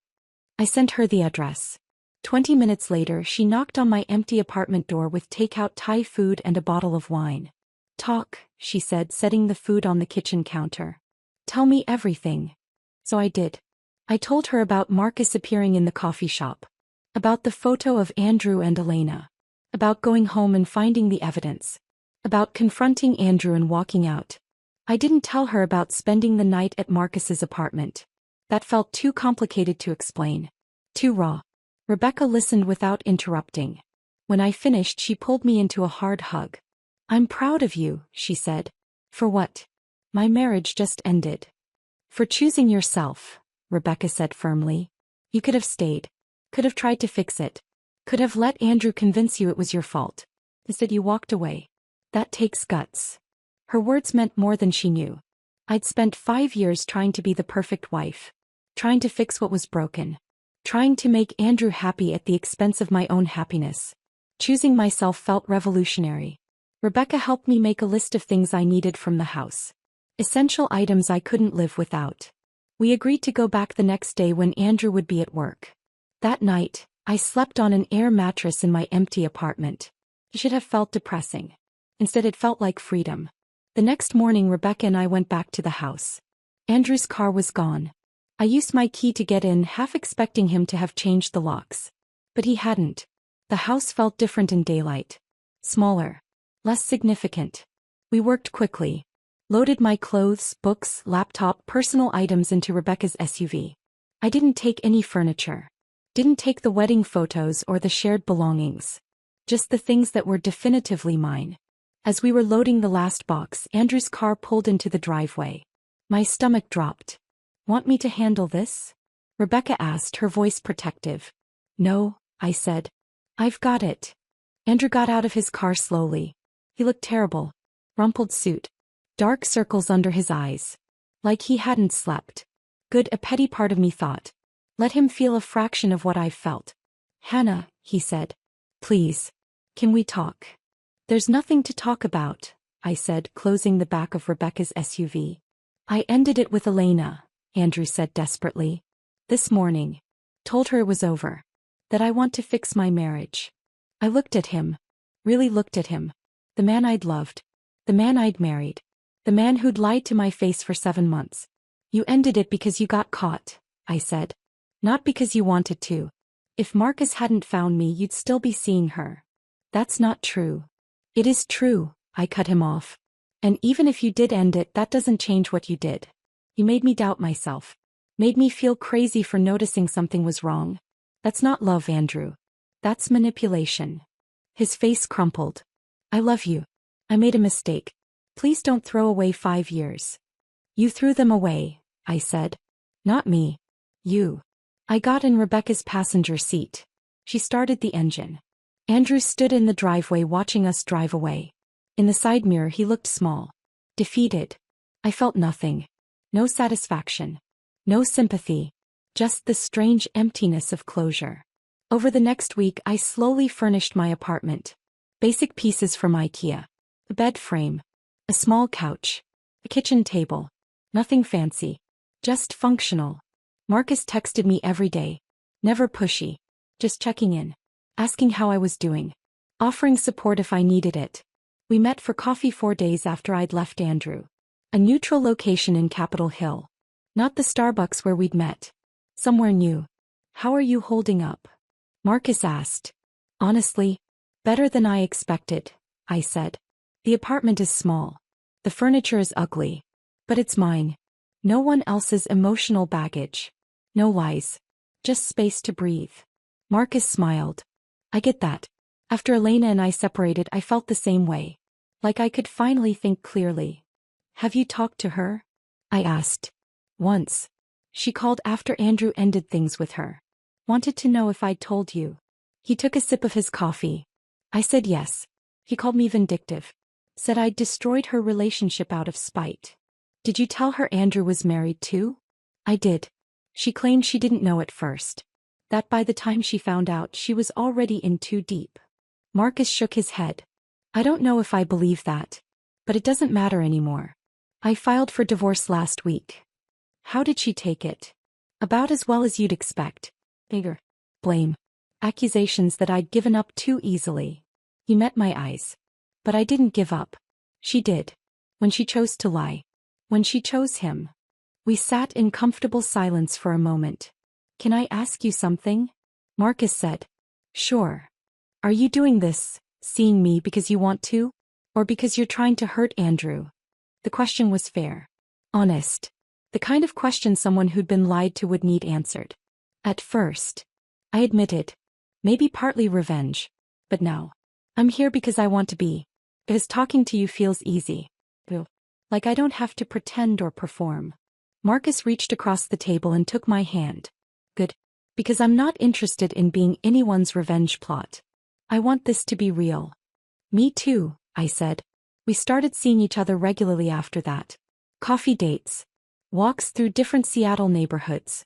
I sent her the address. 20 minutes later she knocked on my empty apartment door with takeout Thai food and a bottle of wine. Talk, she said, setting the food on the kitchen counter. Tell me everything. So I did. I told her about Marcus appearing in the coffee shop. About the photo of Andrew and Elena. About going home and finding the evidence. About confronting Andrew and walking out. I didn't tell her about spending the night at Marcus's apartment. That felt too complicated to explain. Too raw. Rebecca listened without interrupting. When I finished she pulled me into a hard hug. I'm proud of you, she said. For what? My marriage just ended. For choosing yourself, Rebecca said firmly. You could have stayed. Could have tried to fix it. Could have let Andrew convince you it was your fault. Instead you walked away. That takes guts. Her words meant more than she knew. I'd spent 5 years trying to be the perfect wife. trying to fix what was broken. Trying to make Andrew happy at the expense of my own happiness. Choosing myself felt revolutionary. Rebecca helped me make a list of things I needed from the house. Essential items I couldn't live without. We agreed to go back the next day when Andrew would be at work. That night, I slept on an air mattress in my empty apartment. It should have felt depressing. Instead it felt like freedom. The next morning Rebecca and I went back to the house. Andrew's car was gone. I used my key to get in, half expecting him to have changed the locks. But he hadn't. The house felt different in daylight. Smaller. Less significant. We worked quickly. Loaded my clothes, books, laptop, personal items into Rebecca's SUV. I didn't take any furniture. Didn't take the wedding photos or the shared belongings. Just the things that were definitively mine. As we were loading the last box, Andrew's car pulled into the driveway. My stomach dropped. Want me to handle this? Rebecca asked, her voice protective. No, I said. I've got it. Andrew got out of his car slowly. He looked terrible. Rumpled suit. Dark circles under his eyes. Like he hadn't slept. Good, a petty part of me thought. Let him feel a fraction of what I've felt. Hannah, he said. Please. Can we talk? There's nothing to talk about, I said, closing the back of Rebecca's SUV. I ended it with Elena, Andrew said desperately. This morning. Told her it was over. That I want to fix my marriage. I looked at him. Really looked at him. The man I'd loved. The man I'd married. The man who'd lied to my face for 7 months. You ended it because you got caught, I said. Not because you wanted to. If Marcus hadn't found me, you'd still be seeing her. That's not true. It is true, I cut him off. And even if you did end it, that doesn't change what you did. You made me doubt myself. Made me feel crazy for noticing something was wrong. That's not love, Andrew. That's manipulation. His face crumpled. I love you. I made a mistake. Please don't throw away 5 years. You threw them away, I said. Not me. You. I got in Rebecca's passenger seat. She started the engine. Andrew stood in the driveway watching us drive away. In the side mirror he looked small. Defeated. I felt nothing. No satisfaction. No sympathy. Just the strange emptiness of closure. Over the next week I slowly furnished my apartment. Basic pieces from IKEA. A bed frame. A small couch. A kitchen table. Nothing fancy. Just functional. Marcus texted me every day. Never pushy. Just checking in. Asking how I was doing. Offering support if I needed it. We met for coffee 4 days after I'd left Andrew. A neutral location in Capitol Hill. Not the Starbucks where we'd met. Somewhere new. How are you holding up? Marcus asked. Honestly, better than I expected, I said. The apartment is small. The furniture is ugly. But it's mine. No one else's emotional baggage. No lies. Just space to breathe. Marcus smiled. I get that. After Elena and I separated, I felt the same way. Like I could finally think clearly. Have you talked to her? I asked. Once. She called after Andrew ended things with her. Wanted to know if I'd told you. He took a sip of his coffee. I said yes. He called me vindictive. Said I'd destroyed her relationship out of spite. Did you tell her Andrew was married too? I did. She claimed she didn't know at first. That by the time she found out, she was already in too deep. Marcus shook his head. I don't know if I believe that. But it doesn't matter anymore. I filed for divorce last week. How did she take it? About as well as you'd expect. Bigger. Blame. Accusations that I'd given up too easily. He met my eyes. But I didn't give up. She did. When she chose to lie. When she chose him. We sat in comfortable silence for a moment. Can I ask you something? Marcus said. Sure. Are you doing this, seeing me because you want to? Or because you're trying to hurt Andrew? The question was fair. Honest. The kind of question someone who'd been lied to would need answered. At first. I admitted. Maybe partly revenge. But now. I'm here because I want to be. Because talking to you feels easy. Like I don't have to pretend or perform. Marcus reached across the table and took my hand. Good. Because I'm not interested in being anyone's revenge plot. I want this to be real. Me too, I said. We started seeing each other regularly after that. Coffee dates. Walks through different Seattle neighborhoods.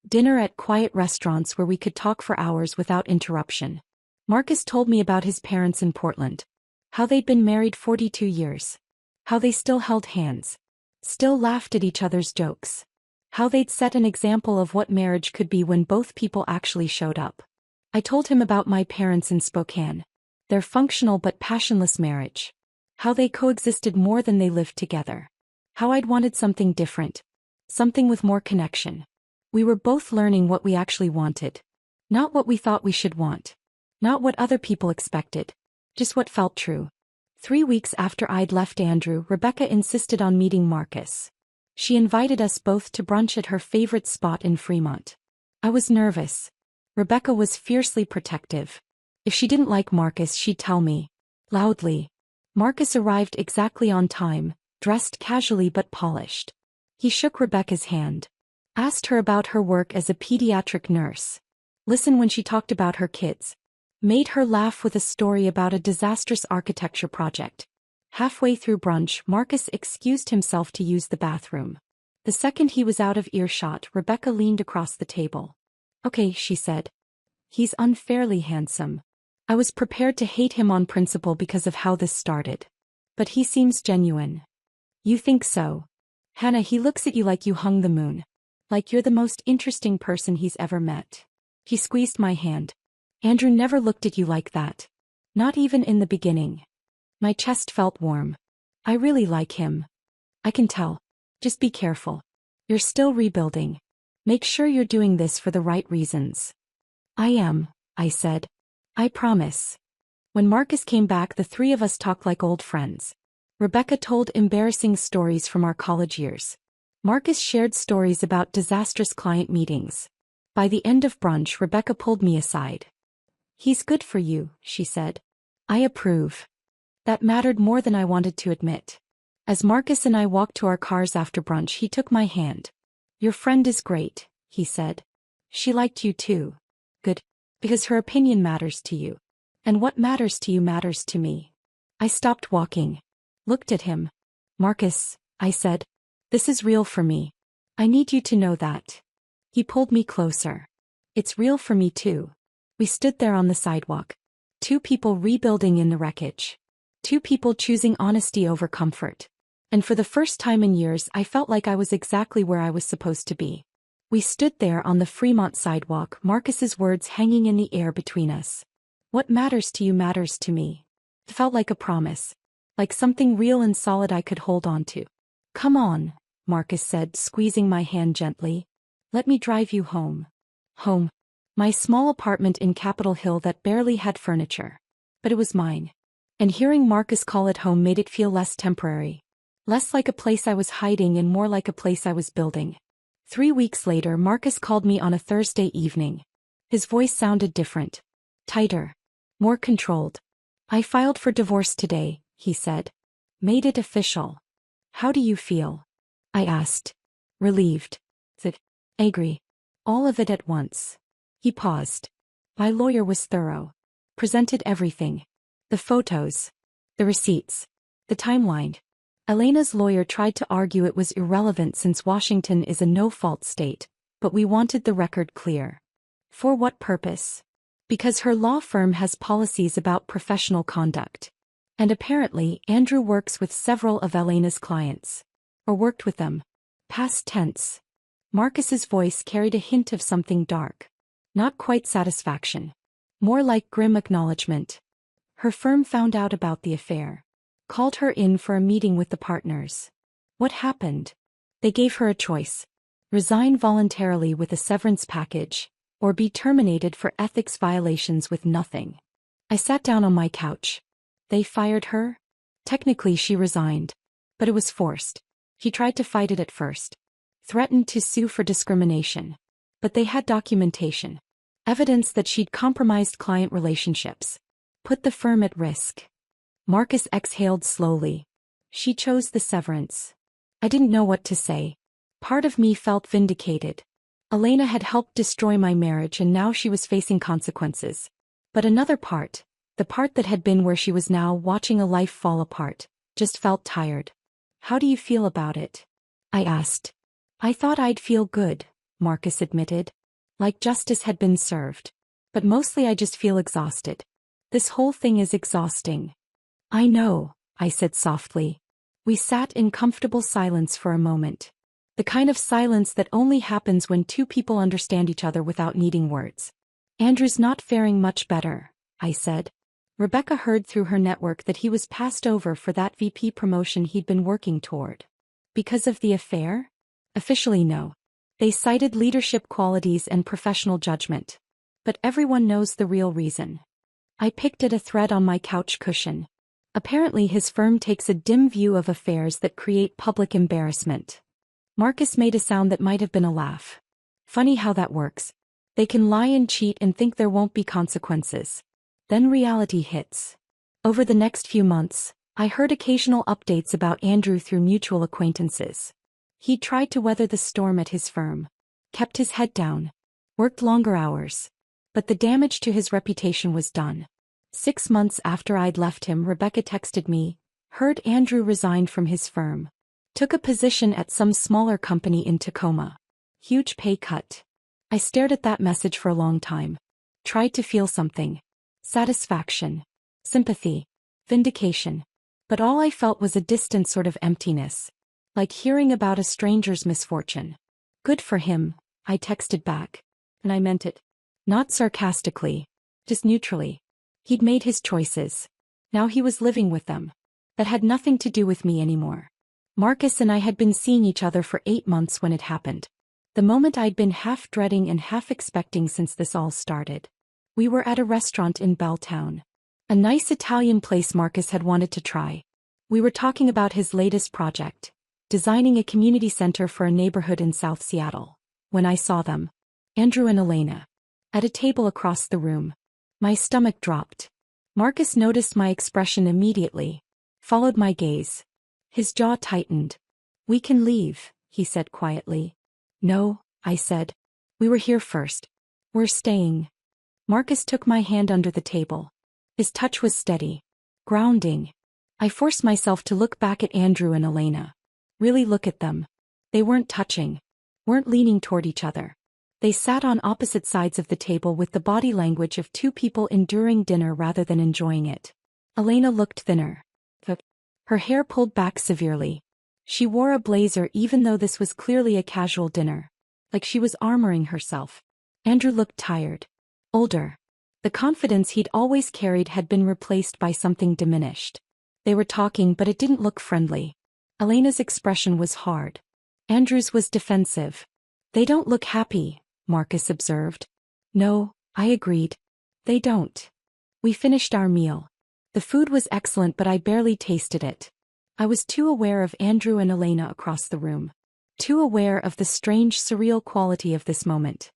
Dinner at quiet restaurants where we could talk for hours without interruption. Marcus told me about his parents in Portland. How they'd been married 42 years. How they still held hands. Still laughed at each other's jokes. How they'd set an example of what marriage could be when both people actually showed up. I told him about my parents in Spokane. Their functional but passionless marriage. How they coexisted more than they lived together. How I'd wanted something different. Something with more connection. We were both learning what we actually wanted. Not what we thought we should want. Not what other people expected. Just what felt true. 3 weeks after I'd left Andrew, Rebecca insisted on meeting Marcus. She invited us both to brunch at her favorite spot in Fremont. I was nervous. Rebecca was fiercely protective. If she didn't like Marcus, she'd tell me. Loudly. Marcus arrived exactly on time, dressed casually but polished. He shook Rebecca's hand. Asked her about her work as a pediatric nurse. Listened when she talked about her kids. Made her laugh with a story about a disastrous architecture project. Halfway through brunch, Marcus excused himself to use the bathroom. The second he was out of earshot, Rebecca leaned across the table. Okay, she said. He's unfairly handsome. I was prepared to hate him on principle because of how this started. But he seems genuine. You think so? Hannah, he looks at you like you hung the moon. Like you're the most interesting person he's ever met. He squeezed my hand. Andrew never looked at you like that. Not even in the beginning. My chest felt warm. I really like him. I can tell. Just be careful. You're still rebuilding. Make sure you're doing this for the right reasons. I am, I said. I promise. When Marcus came back, the three of us talked like old friends. Rebecca told embarrassing stories from our college years. Marcus shared stories about disastrous client meetings. By the end of brunch, Rebecca pulled me aside. He's good for you, she said. I approve. That mattered more than I wanted to admit. As Marcus and I walked to our cars after brunch, he took my hand. Your friend is great, he said. She liked you too. Good. Because her opinion matters to you. And what matters to you matters to me. I stopped walking. Looked at him. Marcus, I said. This is real for me. I need you to know that. He pulled me closer. It's real for me too. We stood there on the sidewalk. Two people rebuilding in the wreckage. Two people choosing honesty over comfort. And for the first time in years, I felt like I was exactly where I was supposed to be. We stood there on the Fremont sidewalk, Marcus's words hanging in the air between us. What matters to you matters to me. It felt like a promise. Like something real and solid I could hold on to. Come on, Marcus said, squeezing my hand gently. Let me drive you home. Home. My small apartment in Capitol Hill that barely had furniture. But it was mine. And hearing Marcus call it home made it feel less temporary. Less like a place I was hiding and more like a place I was building. 3 weeks later, Marcus called me on a Thursday evening. His voice sounded different. Tighter. More controlled. I filed for divorce today, he said. Made it official. How do you feel? I asked. Relieved. Angry. All of it at once. He paused. My lawyer was thorough. Presented everything. The photos. The receipts. The timeline. Elena's lawyer tried to argue it was irrelevant since Washington is a no-fault state, but we wanted the record clear. For what purpose? Because her law firm has policies about professional conduct. And apparently, Andrew works with several of Elena's clients. Or worked with them. Past tense. Marcus's voice carried a hint of something dark. Not quite satisfaction. More like grim acknowledgement. Her firm found out about the affair. Called her in for a meeting with the partners. What happened? They gave her a choice. Resign voluntarily with a severance package, or be terminated for ethics violations with nothing. I sat down on my couch. They fired her? Technically she resigned. But it was forced. He tried to fight it at first. Threatened to sue for discrimination. But they had documentation. Evidence that she'd compromised client relationships. Put the firm at risk. Marcus exhaled slowly. She chose the severance. I didn't know what to say. Part of me felt vindicated. Elena had helped destroy my marriage and now she was facing consequences. But another part, the part that had been where she was now watching a life fall apart, just felt tired. How do you feel about it? I asked. I thought I'd feel good, Marcus admitted. Like justice had been served. But mostly I just feel exhausted. This whole thing is exhausting. I know, I said softly. We sat in comfortable silence for a moment. The kind of silence that only happens when two people understand each other without needing words. Andrew's not faring much better, I said. Rebecca heard through her network that he was passed over for that VP promotion he'd been working toward. Because of the affair? Officially no. They cited leadership qualities and professional judgment. But everyone knows the real reason. I picked at a thread on my couch cushion. Apparently his firm takes a dim view of affairs that create public embarrassment. Marcus made a sound that might have been a laugh. Funny how that works. They can lie and cheat and think there won't be consequences. Then reality hits. Over the next few months, I heard occasional updates about Andrew through mutual acquaintances. He tried to weather the storm at his firm. Kept his head down. Worked longer hours. But the damage to his reputation was done. 6 months after I'd left him, Rebecca texted me, heard Andrew resigned from his firm. Took a position at some smaller company in Tacoma. Huge pay cut. I stared at that message for a long time. Tried to feel something. Satisfaction. Sympathy. Vindication. But all I felt was a distant sort of emptiness. Like hearing about a stranger's misfortune. Good for him, I texted back. And I meant it. Not sarcastically. Just neutrally. He'd made his choices. Now he was living with them. That had nothing to do with me anymore. Marcus and I had been seeing each other for 8 months when it happened. The moment I'd been half dreading and half expecting since this all started. We were at a restaurant in Belltown. A nice Italian place Marcus had wanted to try. We were talking about his latest project. Designing a community center for a neighborhood in South Seattle. When I saw them. Andrew and Elena. At a table across the room. My stomach dropped. Marcus noticed my expression immediately. Followed my gaze. His jaw tightened. We can leave, he said quietly. No, I said. We were here first. We're staying. Marcus took my hand under the table. His touch was steady. Grounding. I forced myself to look back at Andrew and Elena. Really look at them. They weren't touching. Weren't leaning toward each other. They sat on opposite sides of the table with the body language of two people enduring dinner rather than enjoying it. Elena looked thinner. Her hair pulled back severely. She wore a blazer even though this was clearly a casual dinner. Like she was armoring herself. Andrew looked tired. Older. The confidence he'd always carried had been replaced by something diminished. They were talking but it didn't look friendly. Elena's expression was hard. Andrew's was defensive. They don't look happy, Marcus observed. No, I agreed. They don't. We finished our meal. The food was excellent but I barely tasted it. I was too aware of Andrew and Elena across the room. Too aware of the strange surreal quality of this moment.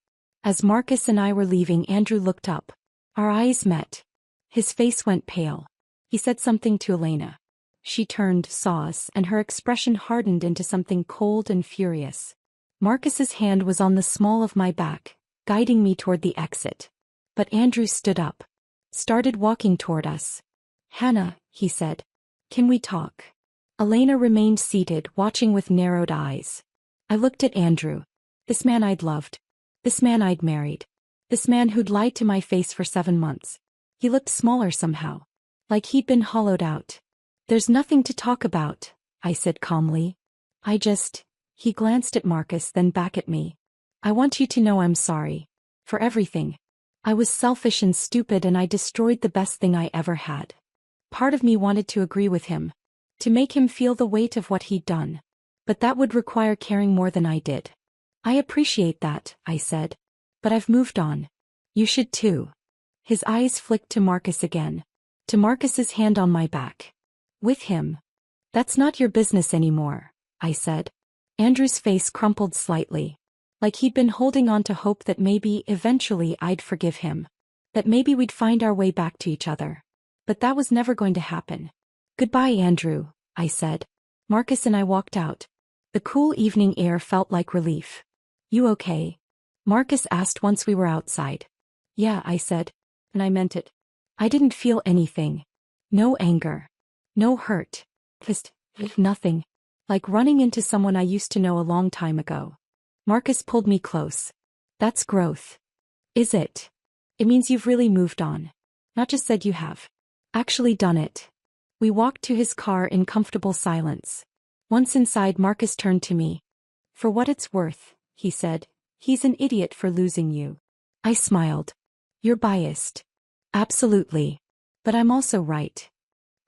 As Marcus and I were leaving, Andrew looked up. Our eyes met. His face went pale. He said something to Elena. She turned, saw us, and her expression hardened into something cold and furious. Marcus's hand was on the small of my back, guiding me toward the exit. But Andrew stood up. Started walking toward us. Hannah, he said. Can we talk? Elena remained seated, watching with narrowed eyes. I looked at Andrew. This man I'd loved. This man I'd married. This man who'd lied to my face for 7 months. He looked smaller somehow. Like he'd been hollowed out. There's nothing to talk about, I said calmly. He glanced at Marcus, then back at me. I want you to know I'm sorry. For everything. I was selfish and stupid and I destroyed the best thing I ever had. Part of me wanted to agree with him. To make him feel the weight of what he'd done. But that would require caring more than I did. I appreciate that, I said. But I've moved on. You should too. His eyes flicked to Marcus again. To Marcus's hand on my back. With him. That's not your business anymore, I said. Andrew's face crumpled slightly. Like he'd been holding on to hope that maybe, eventually, I'd forgive him. That maybe we'd find our way back to each other. But that was never going to happen. Goodbye, Andrew, I said. Marcus and I walked out. The cool evening air felt like relief. You okay? Marcus asked once we were outside. Yeah, I said. And I meant it. I didn't feel anything. No anger. No hurt. Just nothing. Like running into someone I used to know a long time ago. Marcus pulled me close. That's growth. Is it? It means you've really moved on. Not just said you have. Actually done it. We walked to his car in comfortable silence. Once inside, Marcus turned to me. For what it's worth, he said, he's an idiot for losing you. I smiled. You're biased. Absolutely. But I'm also right.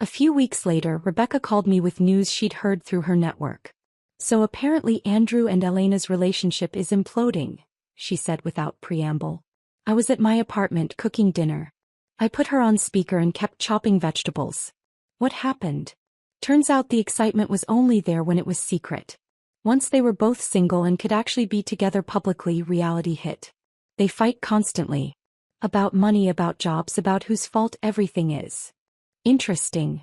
A few weeks later, Rebecca called me with news she'd heard through her network. So apparently Andrew and Elena's relationship is imploding, she said without preamble. I was at my apartment cooking dinner. I put her on speaker and kept chopping vegetables. What happened? Turns out the excitement was only there when it was secret. Once they were both single and could actually be together publicly, reality hit. They fight constantly. About money, about jobs, about whose fault everything is. Interesting.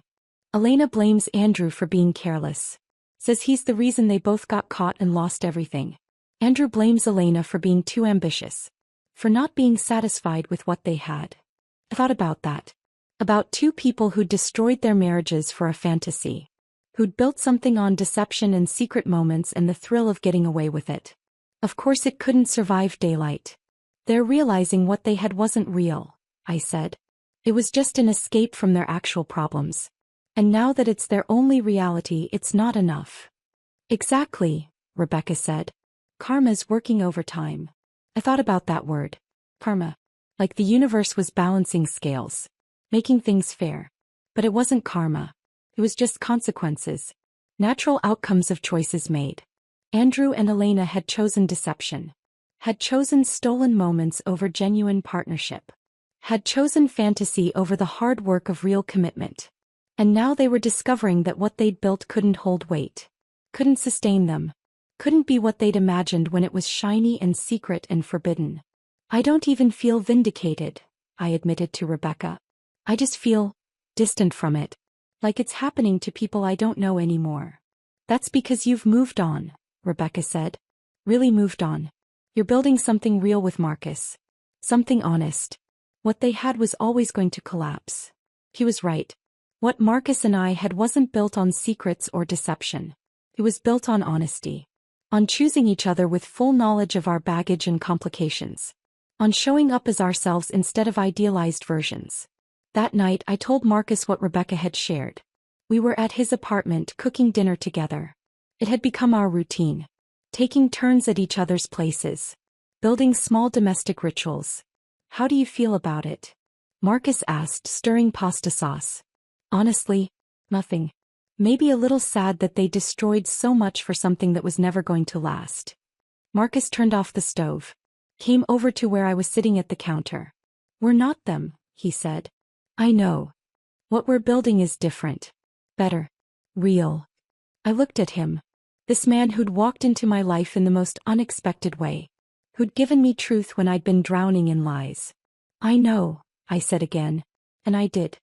Elena blames Andrew for being careless. Says he's the reason they both got caught and lost everything. Andrew blames Elena for being too ambitious. For not being satisfied with what they had. I thought about that. About two people who'd destroyed their marriages for a fantasy. Who'd built something on deception and secret moments and the thrill of getting away with it. Of course it couldn't survive daylight. They're realizing what they had wasn't real, I said. It was just an escape from their actual problems. And now that it's their only reality, it's not enough. Exactly, Rebecca said. Karma's working overtime. I thought about that word. Karma. Like the universe was balancing scales. Making things fair. But it wasn't karma. It was just consequences. Natural outcomes of choices made. Andrew and Elena had chosen deception. Had chosen stolen moments over genuine partnership. Had chosen fantasy over the hard work of real commitment. And now they were discovering that what they'd built couldn't hold weight. Couldn't sustain them. Couldn't be what they'd imagined when it was shiny and secret and forbidden. I don't even feel vindicated, I admitted to Rebecca. I just feel distant from it. Like it's happening to people I don't know anymore. That's because you've moved on, Rebecca said. Really moved on. You're building something real with Marcus. Something honest. What they had was always going to collapse. He was right. What Marcus and I had wasn't built on secrets or deception. It was built on honesty. On choosing each other with full knowledge of our baggage and complications. On showing up as ourselves instead of idealized versions. That night I told Marcus what Rebecca had shared. We were at his apartment cooking dinner together. It had become our routine. Taking turns at each other's places. Building small domestic rituals. How do you feel about it? Marcus asked, stirring pasta sauce. Honestly, nothing. Maybe a little sad that they destroyed so much for something that was never going to last. Marcus turned off the stove. Came over to where I was sitting at the counter. We're not them, he said. I know. What we're building is different. Better. Real. I looked at him. This man who'd walked into my life in the most unexpected way. Who'd given me truth when I'd been drowning in lies. I know, I said again. And I did.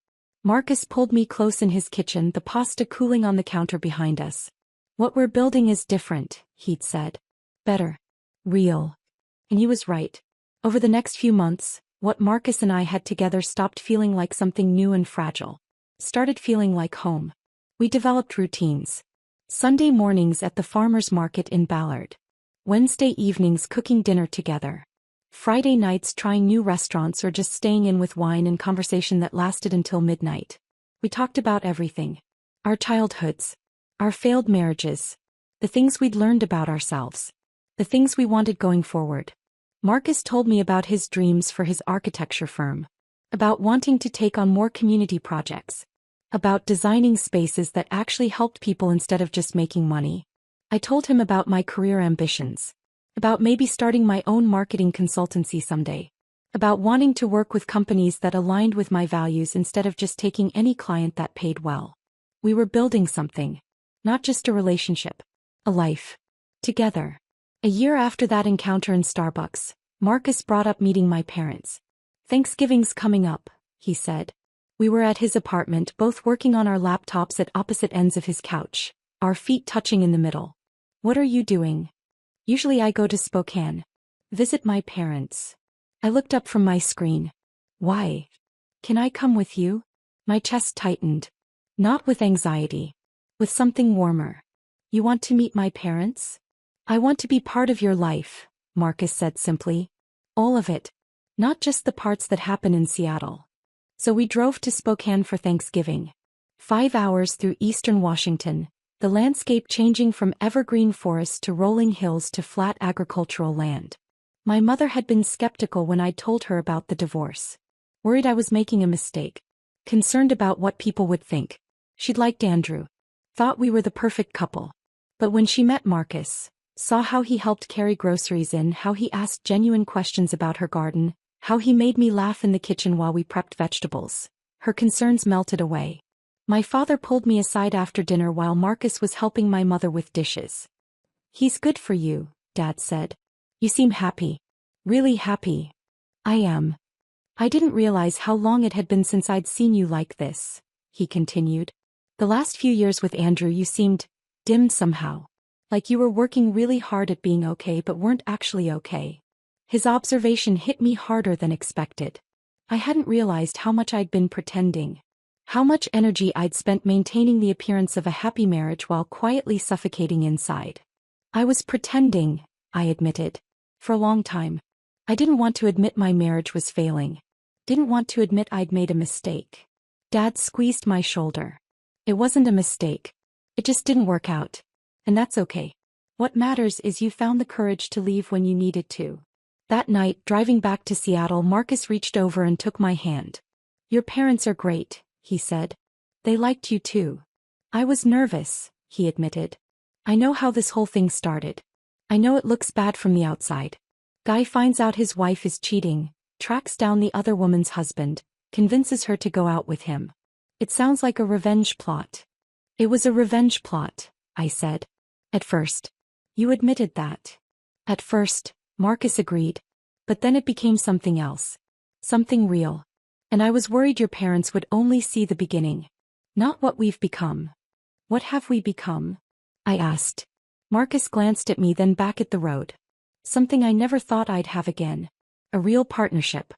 Marcus pulled me close in his kitchen, the pasta cooling on the counter behind us. What we're building is different, he'd said. Better. Real. And he was right. Over the next few months, what Marcus and I had together stopped feeling like something new and fragile. Started feeling like home. We developed routines. Sunday mornings at the farmer's market in Ballard. Wednesday evenings cooking dinner together. Friday nights trying new restaurants or just staying in with wine and conversation that lasted until midnight. We talked about everything. Our childhoods. Our failed marriages. The things we'd learned about ourselves. The things we wanted going forward. Marcus told me about his dreams for his architecture firm. About wanting to take on more community projects. About designing spaces that actually helped people instead of just making money. I told him about my career ambitions. About maybe starting my own marketing consultancy someday. About wanting to work with companies that aligned with my values instead of just taking any client that paid well. We were building something. Not just a relationship. A life. Together. A year after that encounter in Starbucks, Marcus brought up meeting my parents. Thanksgiving's coming up, he said. We were at his apartment, both working on our laptops at opposite ends of his couch, our feet touching in the middle. What are you doing? Usually I go to Spokane. Visit my parents. I looked up from my screen. Why? Can I come with you? My chest tightened. Not with anxiety. With something warmer. You want to meet my parents? I want to be part of your life, Marcus said simply. All of it. Not just the parts that happen in Seattle. So we drove to Spokane for Thanksgiving. 5 hours through eastern Washington, the landscape changing from evergreen forests to rolling hills to flat agricultural land. My mother had been skeptical when I'd told her about the divorce. Worried I was making a mistake. Concerned about what people would think. She'd liked Andrew. Thought we were the perfect couple. But when she met Marcus, saw how he helped carry groceries in, how he asked genuine questions about her garden, how he made me laugh in the kitchen while we prepped vegetables, her concerns melted away. My father pulled me aside after dinner while Marcus was helping my mother with dishes. He's good for you, Dad said. You seem happy. Really happy. I am. I didn't realize how long it had been since I'd seen you like this, he continued. The last few years with Andrew you seemed dimmed somehow. Like you were working really hard at being okay but weren't actually okay. His observation hit me harder than expected. I hadn't realized how much I'd been pretending. How much energy I'd spent maintaining the appearance of a happy marriage while quietly suffocating inside. I was pretending, I admitted. For a long time. I didn't want to admit my marriage was failing. Didn't want to admit I'd made a mistake. Dad squeezed my shoulder. It wasn't a mistake. It just didn't work out. And that's okay. What matters is you found the courage to leave when you needed to. That night, driving back to Seattle, Marcus reached over and took my hand. Your parents are great, he said. They liked you too. I was nervous, he admitted. I know how this whole thing started. I know it looks bad from the outside. Guy finds out his wife is cheating, tracks down the other woman's husband, convinces her to go out with him. It sounds like a revenge plot. It was a revenge plot, I said. At first. You admitted that. At first, Marcus agreed. But then it became something else. Something real. And I was worried your parents would only see the beginning. Not what we've become. What have we become? I asked. Marcus glanced at me, then back at the road. Something I never thought I'd have again. A real partnership.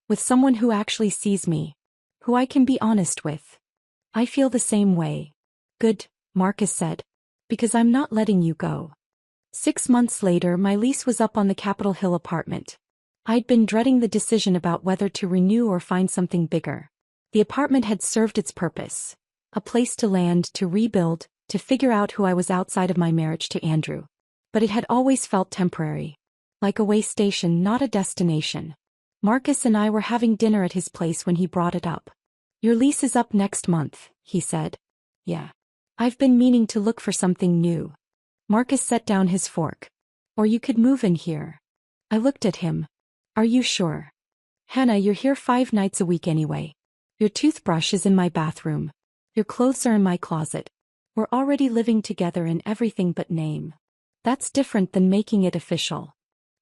With someone who actually sees me. Who I can be honest with. I feel the same way. Good, Marcus said. Because I'm not letting you go. 6 months later, my lease was up on the Capitol Hill apartment. I'd been dreading the decision about whether to renew or find something bigger. The apartment had served its purpose. A place to land, to rebuild, to figure out who I was outside of my marriage to Andrew. But it had always felt temporary. Like a way station, not a destination. Marcus and I were having dinner at his place when he brought it up. Your lease is up next month, he said. Yeah. I've been meaning to look for something new. Marcus set down his fork. Or you could move in here. I looked at him. Are you sure? Hannah, you're here 5 nights a week anyway. Your toothbrush is in my bathroom. Your clothes are in my closet. We're already living together in everything but name. That's different than making it official.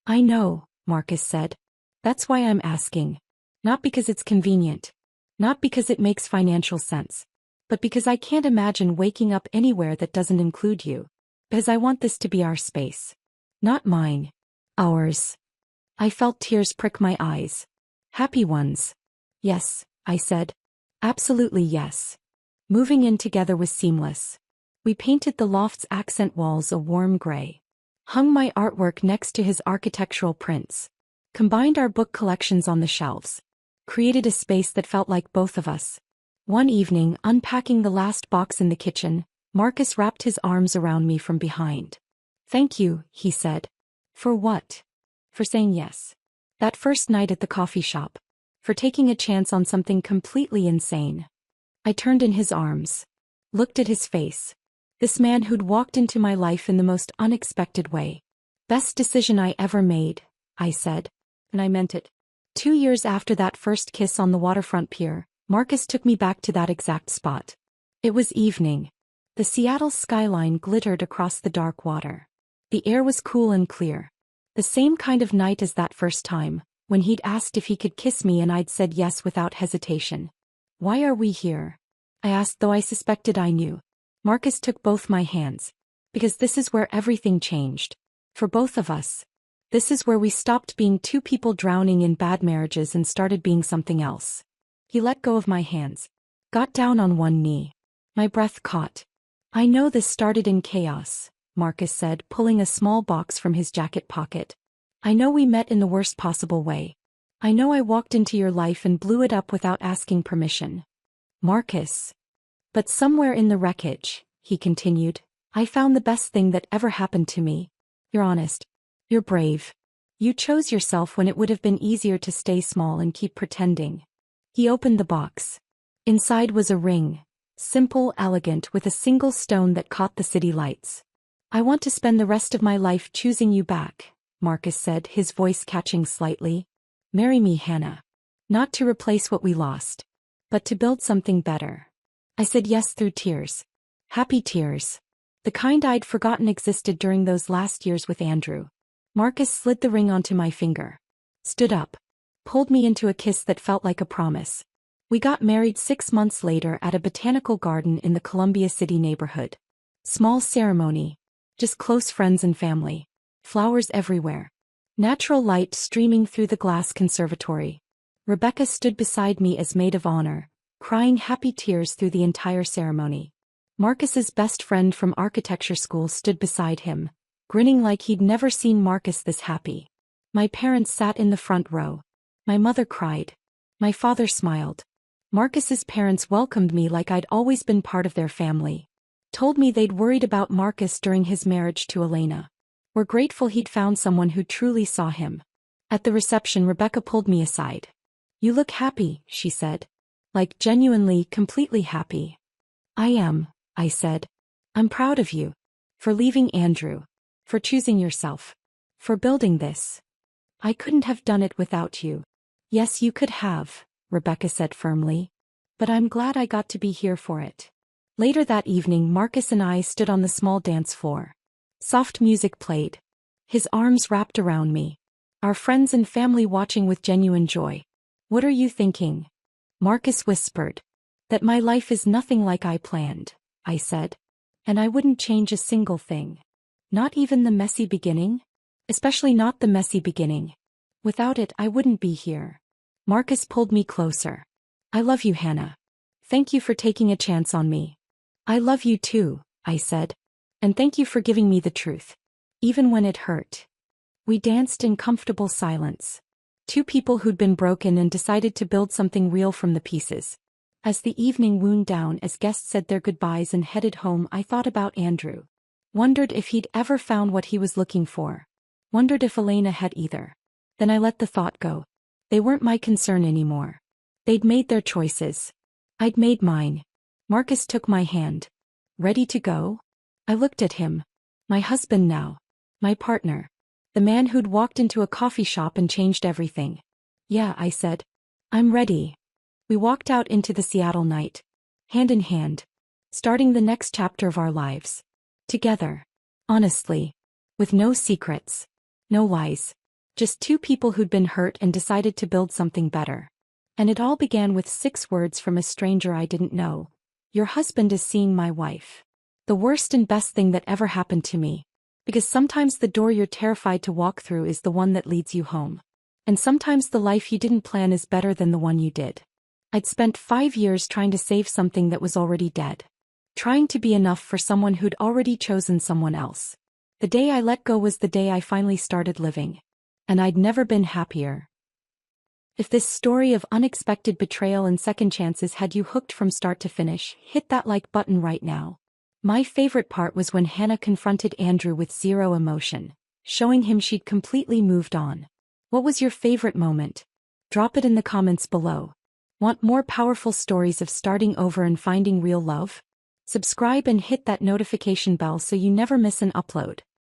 I know, Marcus said. That's why I'm asking. Not because it's convenient. Not because it makes financial sense. But because I can't imagine waking up anywhere that doesn't include you. Because I want this to be our space. Not mine. Ours. I felt tears prick my eyes. Happy ones. Yes, I said. Absolutely yes. Moving in together was seamless. We painted the loft's accent walls a warm gray. Hung my artwork next to his architectural prints. Combined our book collections on the shelves. Created a space that felt like both of us. One evening, unpacking the last box in the kitchen, Marcus wrapped his arms around me from behind. Thank you, he said. For what? For saying yes. That first night at the coffee shop. For taking a chance on something completely insane. I turned in his arms. Looked at his face. This man who'd walked into my life in the most unexpected way. Best decision I ever made, I said. And I meant it. 2 years after that first kiss on the waterfront pier, Marcus took me back to that exact spot. It was evening. The Seattle skyline glittered across the dark water. The air was cool and clear. The same kind of night as that first time, when he'd asked if he could kiss me and I'd said yes without hesitation. Why are we here? I asked, though I suspected I knew. Marcus took both my hands. Because this is where everything changed. For both of us. This is where we stopped being 2 people drowning in bad marriages and started being something else. He let go of my hands. Got down on one knee. My breath caught. I know this started in chaos, Marcus said, pulling a small box from his jacket pocket. I know we met in the worst possible way. I know I walked into your life and blew it up without asking permission. Marcus. But somewhere in the wreckage, he continued, I found the best thing that ever happened to me. You're honest. You're brave. You chose yourself when it would have been easier to stay small and keep pretending. He opened the box. Inside was a ring. Simple, elegant, with a single stone that caught the city lights. I want to spend the rest of my life choosing you back, Marcus said, his voice catching slightly. Marry me, Hannah. Not to replace what we lost, but to build something better. I said yes through tears. Happy tears. The kind I'd forgotten existed during those last years with Andrew. Marcus slid the ring onto my finger. Stood up. Pulled me into a kiss that felt like a promise. We got married 6 months later at a botanical garden in the Columbia City neighborhood. Small ceremony. Just close friends and family. Flowers everywhere. Natural light streaming through the glass conservatory. Rebecca stood beside me as maid of honor, crying happy tears through the entire ceremony. Marcus's best friend from architecture school stood beside him, grinning like he'd never seen Marcus this happy. My parents sat in the front row. My mother cried. My father smiled. Marcus's parents welcomed me like I'd always been part of their family. Told me they'd worried about Marcus during his marriage to Elena. Were grateful he'd found someone who truly saw him. At the reception, Rebecca pulled me aside. You look happy, she said. Like genuinely, completely happy. I am, I said. I'm proud of you. For leaving Andrew. For choosing yourself. For building this. I couldn't have done it without you. Yes, you could have, Rebecca said firmly. But I'm glad I got to be here for it. Later that evening, Marcus and I stood on the small dance floor. Soft music played. His arms wrapped around me. Our friends and family watching with genuine joy. What are you thinking? Marcus whispered. That my life is nothing like I planned, I said. And I wouldn't change a single thing. Not even the messy beginning? Especially not the messy beginning. Without it, I wouldn't be here. Marcus pulled me closer. I love you, Hannah. Thank you for taking a chance on me. I love you too, I said. And thank you for giving me the truth. Even when it hurt. We danced in comfortable silence. Two people who'd been broken and decided to build something real from the pieces. As the evening wound down, as guests said their goodbyes and headed home, I thought about Andrew. Wondered if he'd ever found what he was looking for. Wondered if Elena had either. Then I let the thought go. They weren't my concern anymore. They'd made their choices. I'd made mine. Marcus took my hand. Ready to go? I looked at him. My husband now. My partner. The man who'd walked into a coffee shop and changed everything. Yeah, I said. I'm ready. We walked out into the Seattle night. Hand in hand. Starting the next chapter of our lives. Together. Honestly. With no secrets. No lies. Just two people who'd been hurt and decided to build something better. And it all began with 6 words from a stranger I didn't know. Your husband is seeing my wife. The worst and best thing that ever happened to me. Because sometimes the door you're terrified to walk through is the one that leads you home. And sometimes the life you didn't plan is better than the one you did. I'd spent 5 years trying to save something that was already dead. Trying to be enough for someone who'd already chosen someone else. The day I let go was the day I finally started living. And I'd never been happier. If this story of unexpected betrayal and second chances had you hooked from start to finish, hit that like button right now. My favorite part was when Hannah confronted Andrew with zero emotion, showing him she'd completely moved on. What was your favorite moment? Drop it in the comments below. Want more powerful stories of starting over and finding real love? Subscribe and hit that notification bell so you never miss an upload.